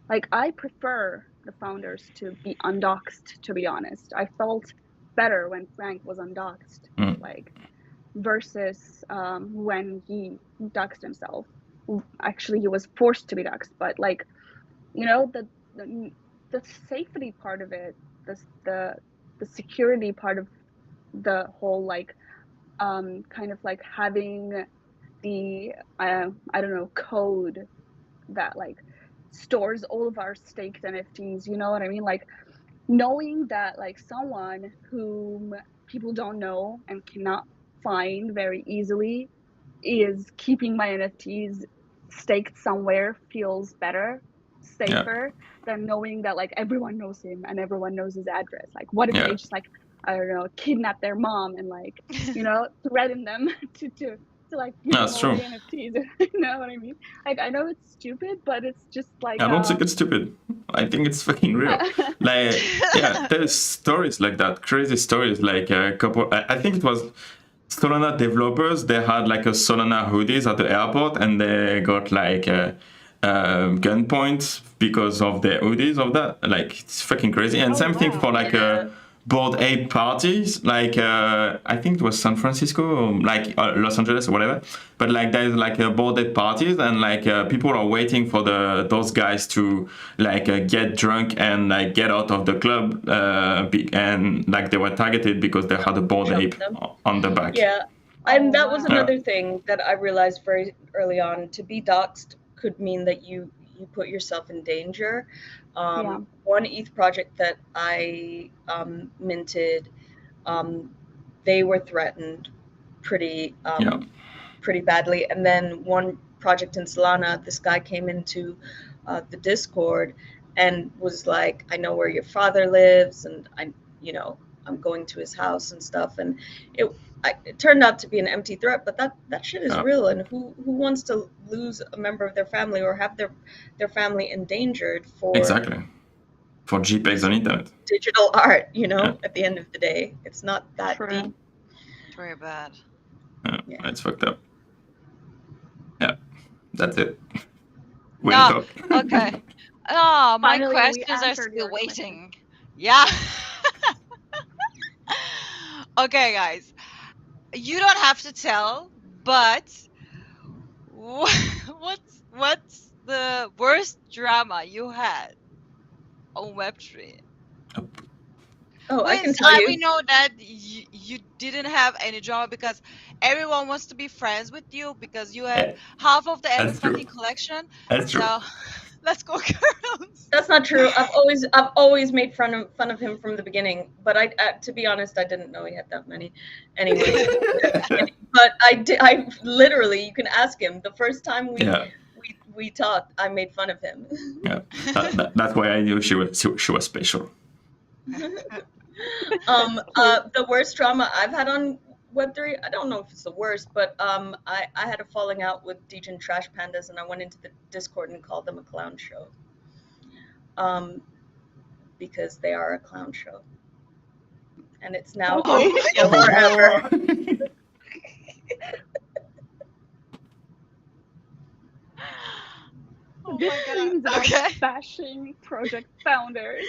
Like, I prefer the founders to be undoxed, to be honest. I felt better when Frank was undoxed, like, versus when he doxed himself. Actually, he was forced to be doxed, but like, you know, the safety part of it, the security part of the whole, like, kind of like having the I don't know, code that like stores all of our staked NFTs, you know what I mean? Like knowing that like someone whom people don't know and cannot find very easily is keeping my NFTs staked somewhere feels better, safer than knowing that like everyone knows him and everyone knows his address. Like what if they just like, I don't know, kidnap their mom and like, you know, threaten them to like give That's them true. away NFTs. You know what I mean? Like I know it's stupid, but it's just like I don't think it's stupid. I think it's fucking real. Like, yeah, there's stories like that, crazy stories. Like a couple, I think it was Solana developers. They had like a Solana hoodies at the airport, and they got like gunpoint because of the hoodies of that. Like it's fucking crazy. And same thing for like Br3ak parties. Like I think it was San Francisco, like Los Angeles or whatever. But like there's like a Br3ak parties, and like people are waiting for those guys to like get drunk and like get out of the club, and like they were targeted because they had a Br3ak on the back. Yeah, and that was another thing that I realized very early on. To be doxxed could mean that you put yourself in danger. One ETH project that I minted, they were threatened pretty badly. And then one project in Solana, this guy came into the Discord and was like, I know where your father lives, and I'm going to his house and stuff. And it turned out to be an empty threat, but that shit is real. And who wants to lose a member of their family or have their family endangered for JPEGs on internet? Digital art, at the end of the day, it's not that deep. Very bad. Yeah, it's fucked up. Yeah, that's it. Okay. Oh, my Finally, questions are still waiting. Yeah. Okay, guys. You don't have to tell, but what's the worst drama you had on Web3? Oh, I can tell you. We know that you didn't have any drama because everyone wants to be friends with you because you have half of the fucking collection. That's true. So let's go, girls. That's not true. I've always made fun of him from the beginning. But to be honest, I didn't know he had that many. Anyway, but I literally, you can ask him. The first time we talked, I made fun of him. Yeah, that's why I knew she was special. The worst drama I've had on Web3, I don't know if it's the worst, but I had a falling out with Degen Trash Pandas, and I went into the Discord and called them a clown show. because they are a clown show. And it's now Okay. on sale forever. Oh This my stream is god. about Okay. bashing project founders.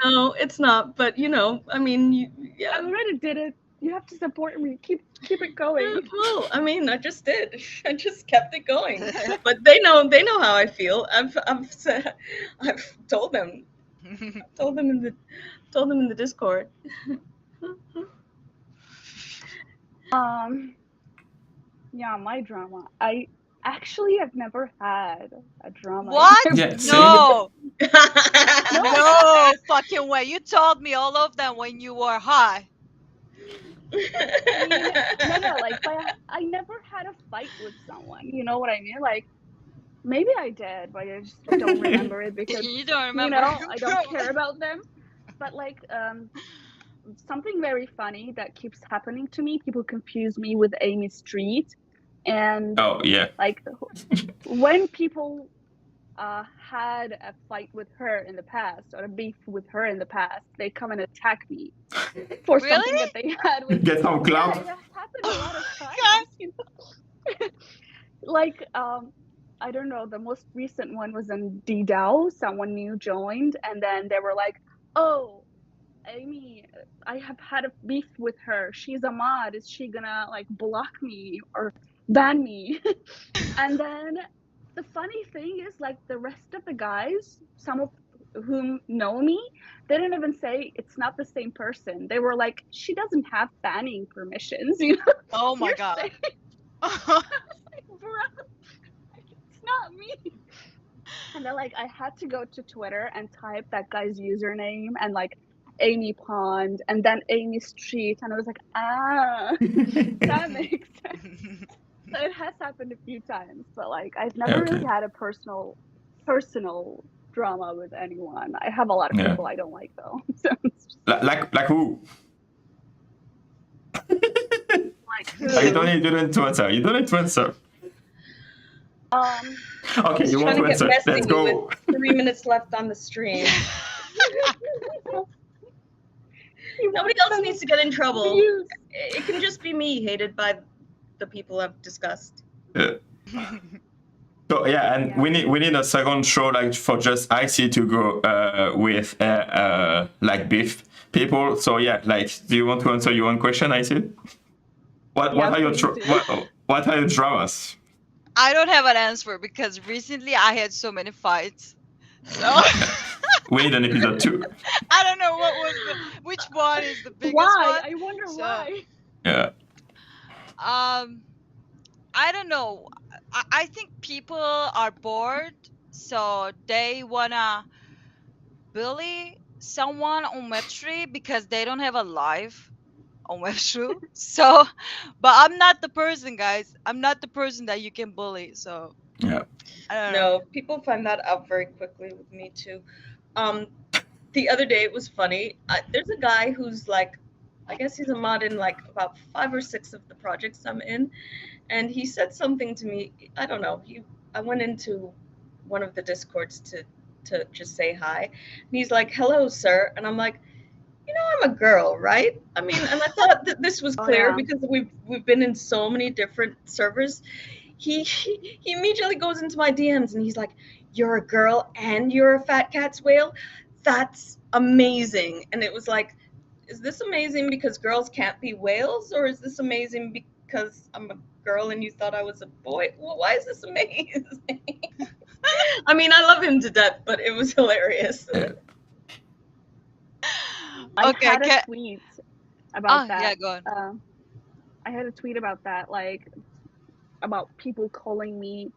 No, it's not. But I mean, I yeah. already did it. You have to support me. Keep it going. Well, I mean, I just did. I just kept it going. But they know how I feel. I've told them. Told them in the Discord. Yeah, my drama. I actually have never had a drama. What? Yeah, same. No. No. No fucking way. You told me all of them when you were high. I mean, no, like, I never had a fight with someone. You know what I mean? Like, maybe I did, but I just don't remember it because, You don't you remember. know, I don't care about them. But, like, something very funny that keeps happening to me, people confuse me with Amy Street. And, Oh yeah. like, when people had a fight with her in the past or a beef with her in the past, they come and attack me for something Really? that they had with Get some Yeah, clout. it has happened a lot of God. times. You know? Like, I don't know, the most recent one was in DDAO. Someone new joined, and then they were like, "Oh, Amy, I have had a beef with her. She's a mod. Is she gonna like block me or ban me?" And then the funny thing is, like, the rest of the guys, some of whom know me, they didn't even say it's not the same person. They were like, she doesn't have banning permissions, you know? Oh my You're god. saying, bro, it's not me. And then, like, I had to go to Twitter and type that guy's username and, like, Amy Pond and then Amy Street. And I was like, that makes sense. So it has happened a few times, but, like, I've never really Okay. had a personal drama with anyone. I have a lot of Yeah. people I don't like, though. So it's just Like who? like, You don't need to answer. You don't need to answer. Okay, Just you want trying to to get answer. messy Let's go. with 3 minutes left on the stream. Nobody else needs to get in trouble. views. It can just be me hated by the people I've discussed. Yeah. So yeah, and Yeah. we need a second show like for just Icy to go with like beef people. So yeah, like, do you want to answer your own question, Icy? What Yeah, are your please do. what are your dramas? I don't have an answer because recently I had so many fights. So We need an episode 2. I don't know which one is the biggest Why? one. I wonder So- why. Yeah. I don't know. I think people are bored, so they wanna bully someone on Web3 because they don't have a life on Web3. So, but I'm not the person, guys. I'm not the person that you can bully. So Yeah. I don't know. No, people find that out very quickly with me too. The other day it was funny. There's a guy who's like, I guess he's a mod in like about 5 or 6 of the projects I'm in, and he said something to me. I don't know. I went into one of the discords to just say hi, and he's like, "Hello, sir," and I'm like, I'm a girl, right? I mean, and I thought that this was Oh, clear yeah. because we've been in so many different servers. He immediately goes into my DMs and he's like, "You're a girl and you're a fat cat's whale? That's amazing." And it was like, is this amazing because girls can't be whales, or is this amazing because I'm a girl and you thought I was a boy? Well, why is this amazing? I mean, I love him to death, but it was hilarious. I Okay, had a tweet about that. yeah, go on. I had a tweet about that, like, about people calling me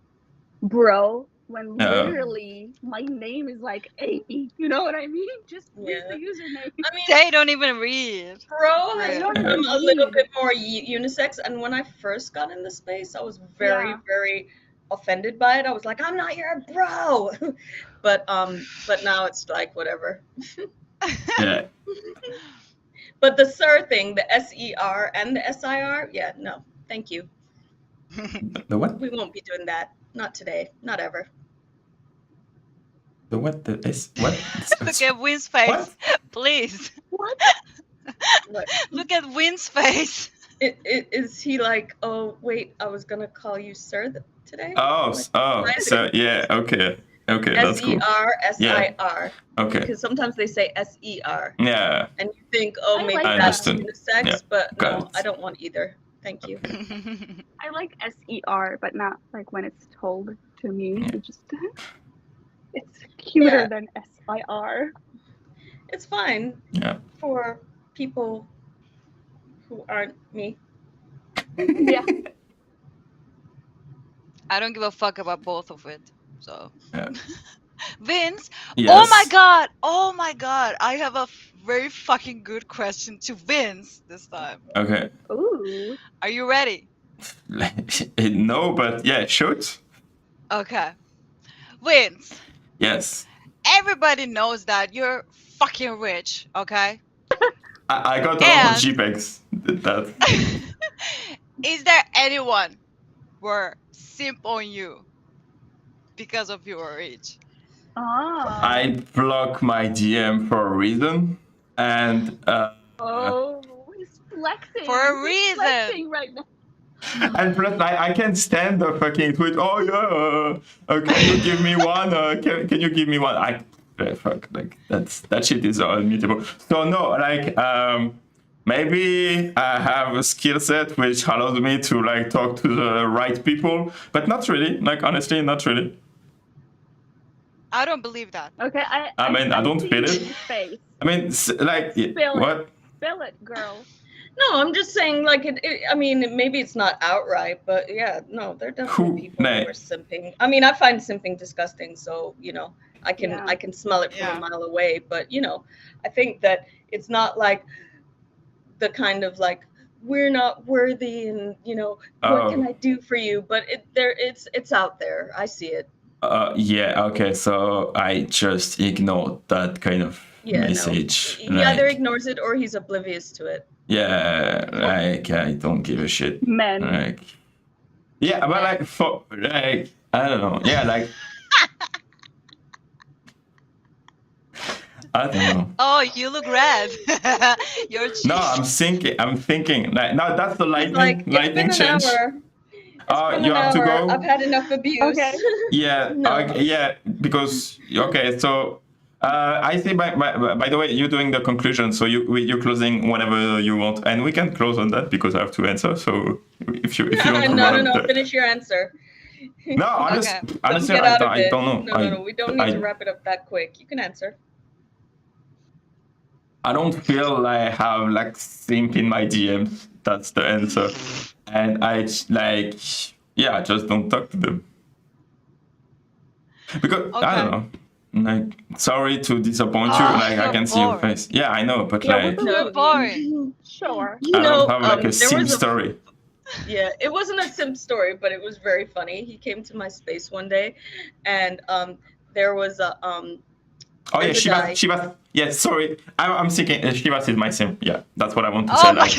bro when literally my name is like Amy. You know what I mean? Just read the username. I mean, They don't even read. bro has They don't become even a little read. bit more unisex, and when I first got in the space, I was very, Yeah. very offended by it. I was like, I'm not your bro. But now it's like whatever. Yeah. But the SIR thing, the SER and the SIR, yeah, no, thank you. The what? We won't be doing that. Not today. Not ever. The what? The S? What? Look at Win's face, What? please. What? What? Look at Win's face. Is he like, oh wait, I was gonna call you sir today? Oh, Like, so yeah, okay, that's cool. SER. Okay, Because sometimes they say SER, yeah, and you think, oh, I maybe like that's that. unisex, Yeah, but got no, it. I don't want either. Thank you. I like SER, but not like when it's told to me. Yeah. It's cuter Yeah. than SIR. It's fine yeah. for people who aren't me. Yeah. I don't give a fuck about both of it. So, Yeah. Vince. Yes. Oh my god! I have a very fucking good question to Vince this time. Okay. Ooh. Are you ready? No, but yeah, shoot. Okay. Vince, Yes. everybody knows that you're fucking rich, okay? I got a lot of And- JPEGs. That. Is there anyone who simp on you because of your age? Ah. I block my DM for a reason, and Oh, he's flexing. For a He's reason. flexing right now. and plus I can't stand the fucking tweet. Oh yeah, can you give me one? Can you give me one? Fuck, like that shit is unmutable. So no, like maybe I have a skill set which allows me to like talk to the right people, but not really. Like honestly, not really. I don't believe that. Okay, I mean, I don't see feel it. his face. I mean, like Spill it. what? Spill it, girl. No, I'm just saying, like, I mean, maybe it's not outright, but yeah, no, there are definitely people who are simping. I mean, I find simping disgusting, so you know, I can smell it from Yeah. a mile away. But you know, I think that it's not like the kind of like we're not worthy, and you know, what can I do for you? But it's out there. I see it. Yeah, okay, so I just ignore that kind of message. No. He either ignores it or he's oblivious to it. Yeah, like I don't give a shit. Men. Like, yeah, but like for like I don't know. Yeah, like I don't know. Oh, you look red. Your cheeks. No, I'm thinking. Like, no, that's the He's lightning like, lightning it's been an change. hour. It's You been an have to hour. go. I've had enough abuse. Okay. Yeah, No. yeah, because okay, so I think by the way, you're doing the conclusion, so you're closing whenever you want, and we can close on that because I have to answer. So if you want to run No. up the- Finish your answer. No, honestly, Don't get out of I it. don't know. No. We don't need to wrap it up that quick. You can answer. I don't feel I have like simp in my DMs. That's the answer. And I like, yeah, I just don't talk to them. Because I don't know. Like, sorry to disappoint you. Like, I can see your face. Yeah, I know, but like, You're boring. Sure. You I know, don't have like a there simp was story. Yeah, it wasn't a simp story, but it was very funny. He came to my space one day, and there was a Oh yeah, there's a guy. Shivas. Yeah, sorry. I'm thinking Shivas is my simp. Yeah, that's what I want to Oh say. my Like,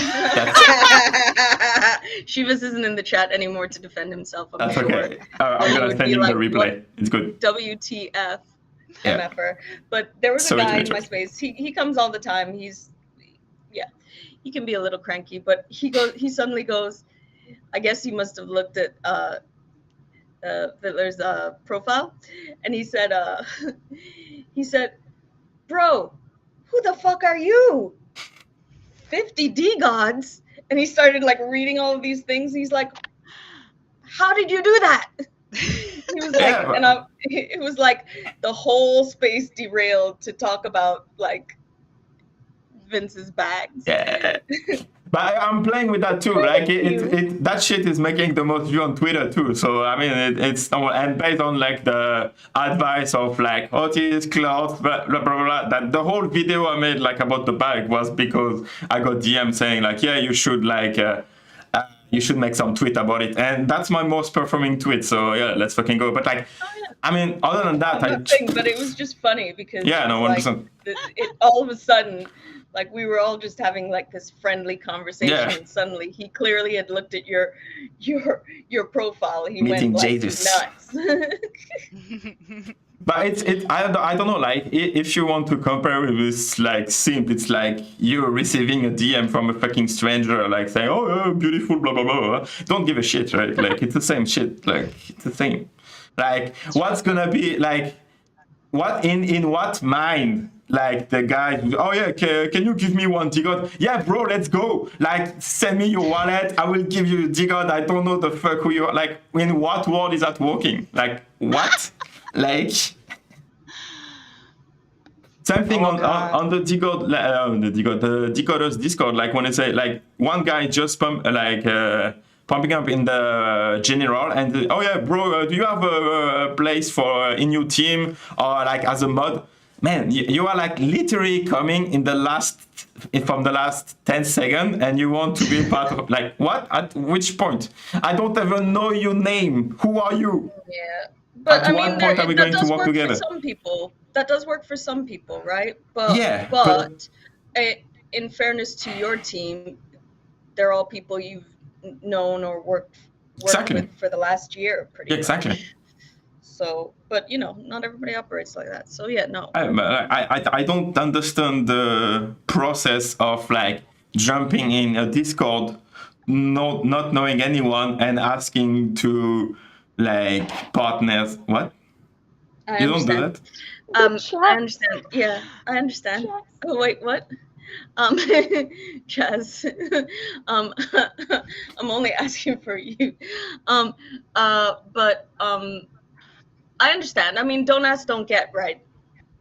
Shivas isn't in the chat anymore to defend himself. I'm that's sure. okay. I'm gonna would send be him like, the replay. It's good. WTF, Yeah. MFer. But there was a Sorry to guy in my interrupt. space. He comes all the time. He can be a little cranky, but he suddenly goes, I guess he must have looked at Hitler's profile, and he said, bro, who the fuck are you? 50 D gods. And he started like reading all of these things. He's like, how did you do that? He was like, Yeah, but- it was like the whole space derailed to talk about like Vince's bags. Yeah. But I'm playing with that too. Like that shit is making the most view on Twitter too. So I mean, it's and based on like the advice of like Otis, clothes, blah blah blah blah. That the whole video I made like about the bag was because I got DM saying like, yeah, you should like. You should make some tweet about it, and that's my most performing tweet. So yeah, let's fucking go. But like, I mean, other than that, Nothing, but it was just funny because Yeah, no, it was 100%. it all of a sudden Like we were all just having like this friendly conversation, Yeah. and suddenly he clearly had looked at your profile. He Meeting went like Jesus. nuts. But I don't know, like if you want to compare it with like Simp, it's like you're receiving a DM from a fucking stranger like saying, oh yeah, beautiful, blah blah blah. Don't give a shit, right? Like it's the same shit. Like it's the same. Like what's gonna be like what in what mind like the guy oh yeah can you give me one Digod? Yeah bro, let's go, like send me your wallet, I will give you Digod. I don't know the fuck who you are. Like in what world is that working? Like what? Like same thing on the Digod, the Decoders Discord. Like when I say like one guy just pumping up in the general and oh yeah bro, do you have a place for in your team or like as a mod? Man, you are like literally coming in the from the last 10 seconds and you want to be part of like what? At which point? I don't even know your name. Who are you? Yeah. But At what point are we going to work together? For some people. That does work for some people, right? But Yeah, but in fairness to your team, they're all people you've known or worked exactly with for the last year, pretty exactly. much. So, but you know, not everybody operates like that. So yeah, no. I don't understand the process of like jumping in a Discord, not knowing anyone and asking to like partners. What? You don't do that? I understand. Yeah, I understand. Oh wait, what? Chaz, I'm only asking for you. But I understand. I mean, don't ask, don't get, right?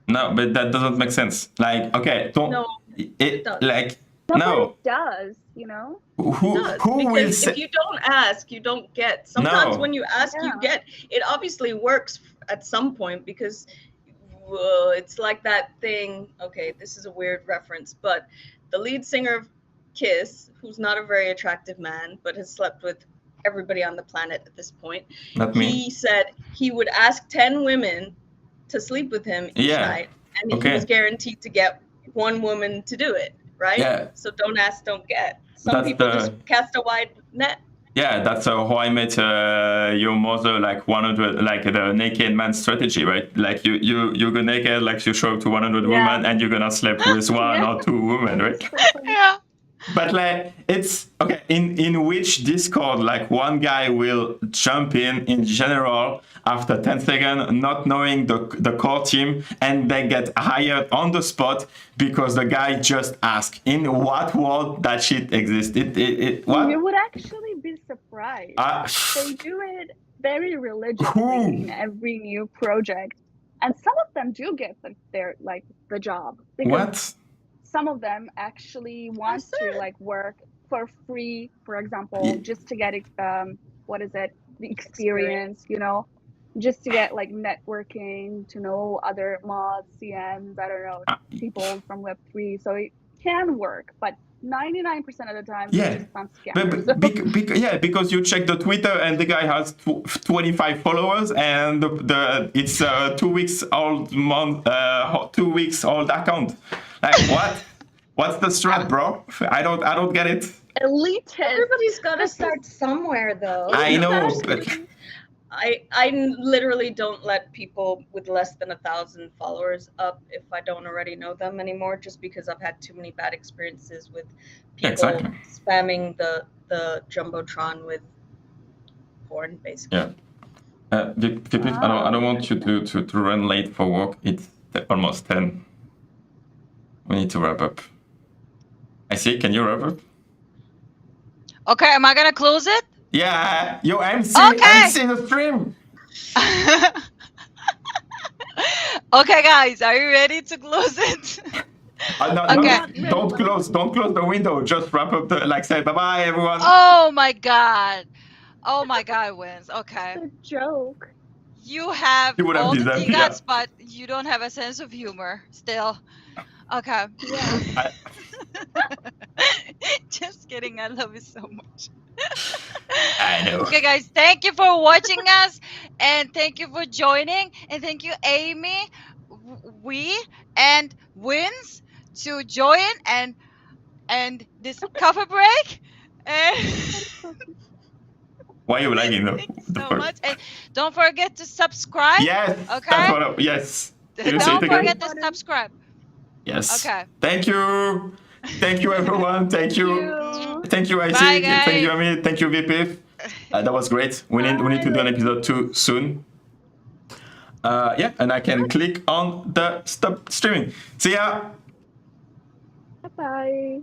No, but that doesn't make sense. Like, okay, don't. No, it does. like Somebody no. does, you know? Who will say? If you don't ask, you don't get. Sometimes No. when you ask, you get. It obviously works at some point because it's like that thing. Okay, this is a weird reference, but the lead singer of Kiss, who's not a very attractive man, but has slept with everybody on the planet at this point. Not me. He said he would ask 10 women to sleep with him each night, and he was guaranteed to get one woman to do it, right? Yeah. So don't ask, don't get. Some people just cast a wide net. Yeah, that's how I met your mother, like 100, like the naked man strategy, right? Like you go naked, like you show up to 100 women and you're gonna sleep with one or two women, right? Yeah. But like it's okay. In which Discord, like one guy will jump in general after 10 seconds, not knowing the core team, and they get hired on the spot because the guy just asked. In what world that shit exists? What? You would actually be surprised. They do it very religiously in every new project, and some of them do get the job. What? Some of them actually want to like work for free, for example, just to get the experience, you know, just to get like networking, to know other mods, CMs, I don't know, people from Web3. So it can work, but 99% of the time, it's just some scammers. Because you check the Twitter and the guy has 25 followers and it's 2 weeks old 2 weeks old account. Like what? What's the strat, bro? I don't get it. Elitist. Everybody's got to start somewhere, though. I know, but I literally don't let people with less than 1,000 followers up if I don't already know them anymore, just because I've had too many bad experiences with people spamming the Jumbotron with porn, basically. Yeah. I don't want you to run late for work. It's almost 10. We need to wrap up. I see. Can you wrap up? Okay, am I gonna close it? Yeah, yo, MC the stream. Okay, guys, are you ready to close it? Don't close the window. Just wrap up say bye bye everyone. Oh my god, wins. Okay. It's a joke. You have all the Digods, but you don't have a sense of humor still. Okay. Yeah. Just kidding. I love it so much. I know. Okay, guys, thank you for watching us, and thank you for joining, and thank you, Amy, and Wins, to join and this coffee break. And Why are you lagging though? thank you What the so fuck? much. And don't forget to subscribe. Yes, Okay. that's what yes. Can you say Don't it again? forget to Button. subscribe. Yes. Okay. Thank you. Thank you, everyone. Thank you. Thank you, Icy. Bye, Thank you, guys. Ami. Thank you, Vpiph. That was great. We need to do an episode 2 soon. Yeah, and I can click on the stop streaming. See ya. Bye.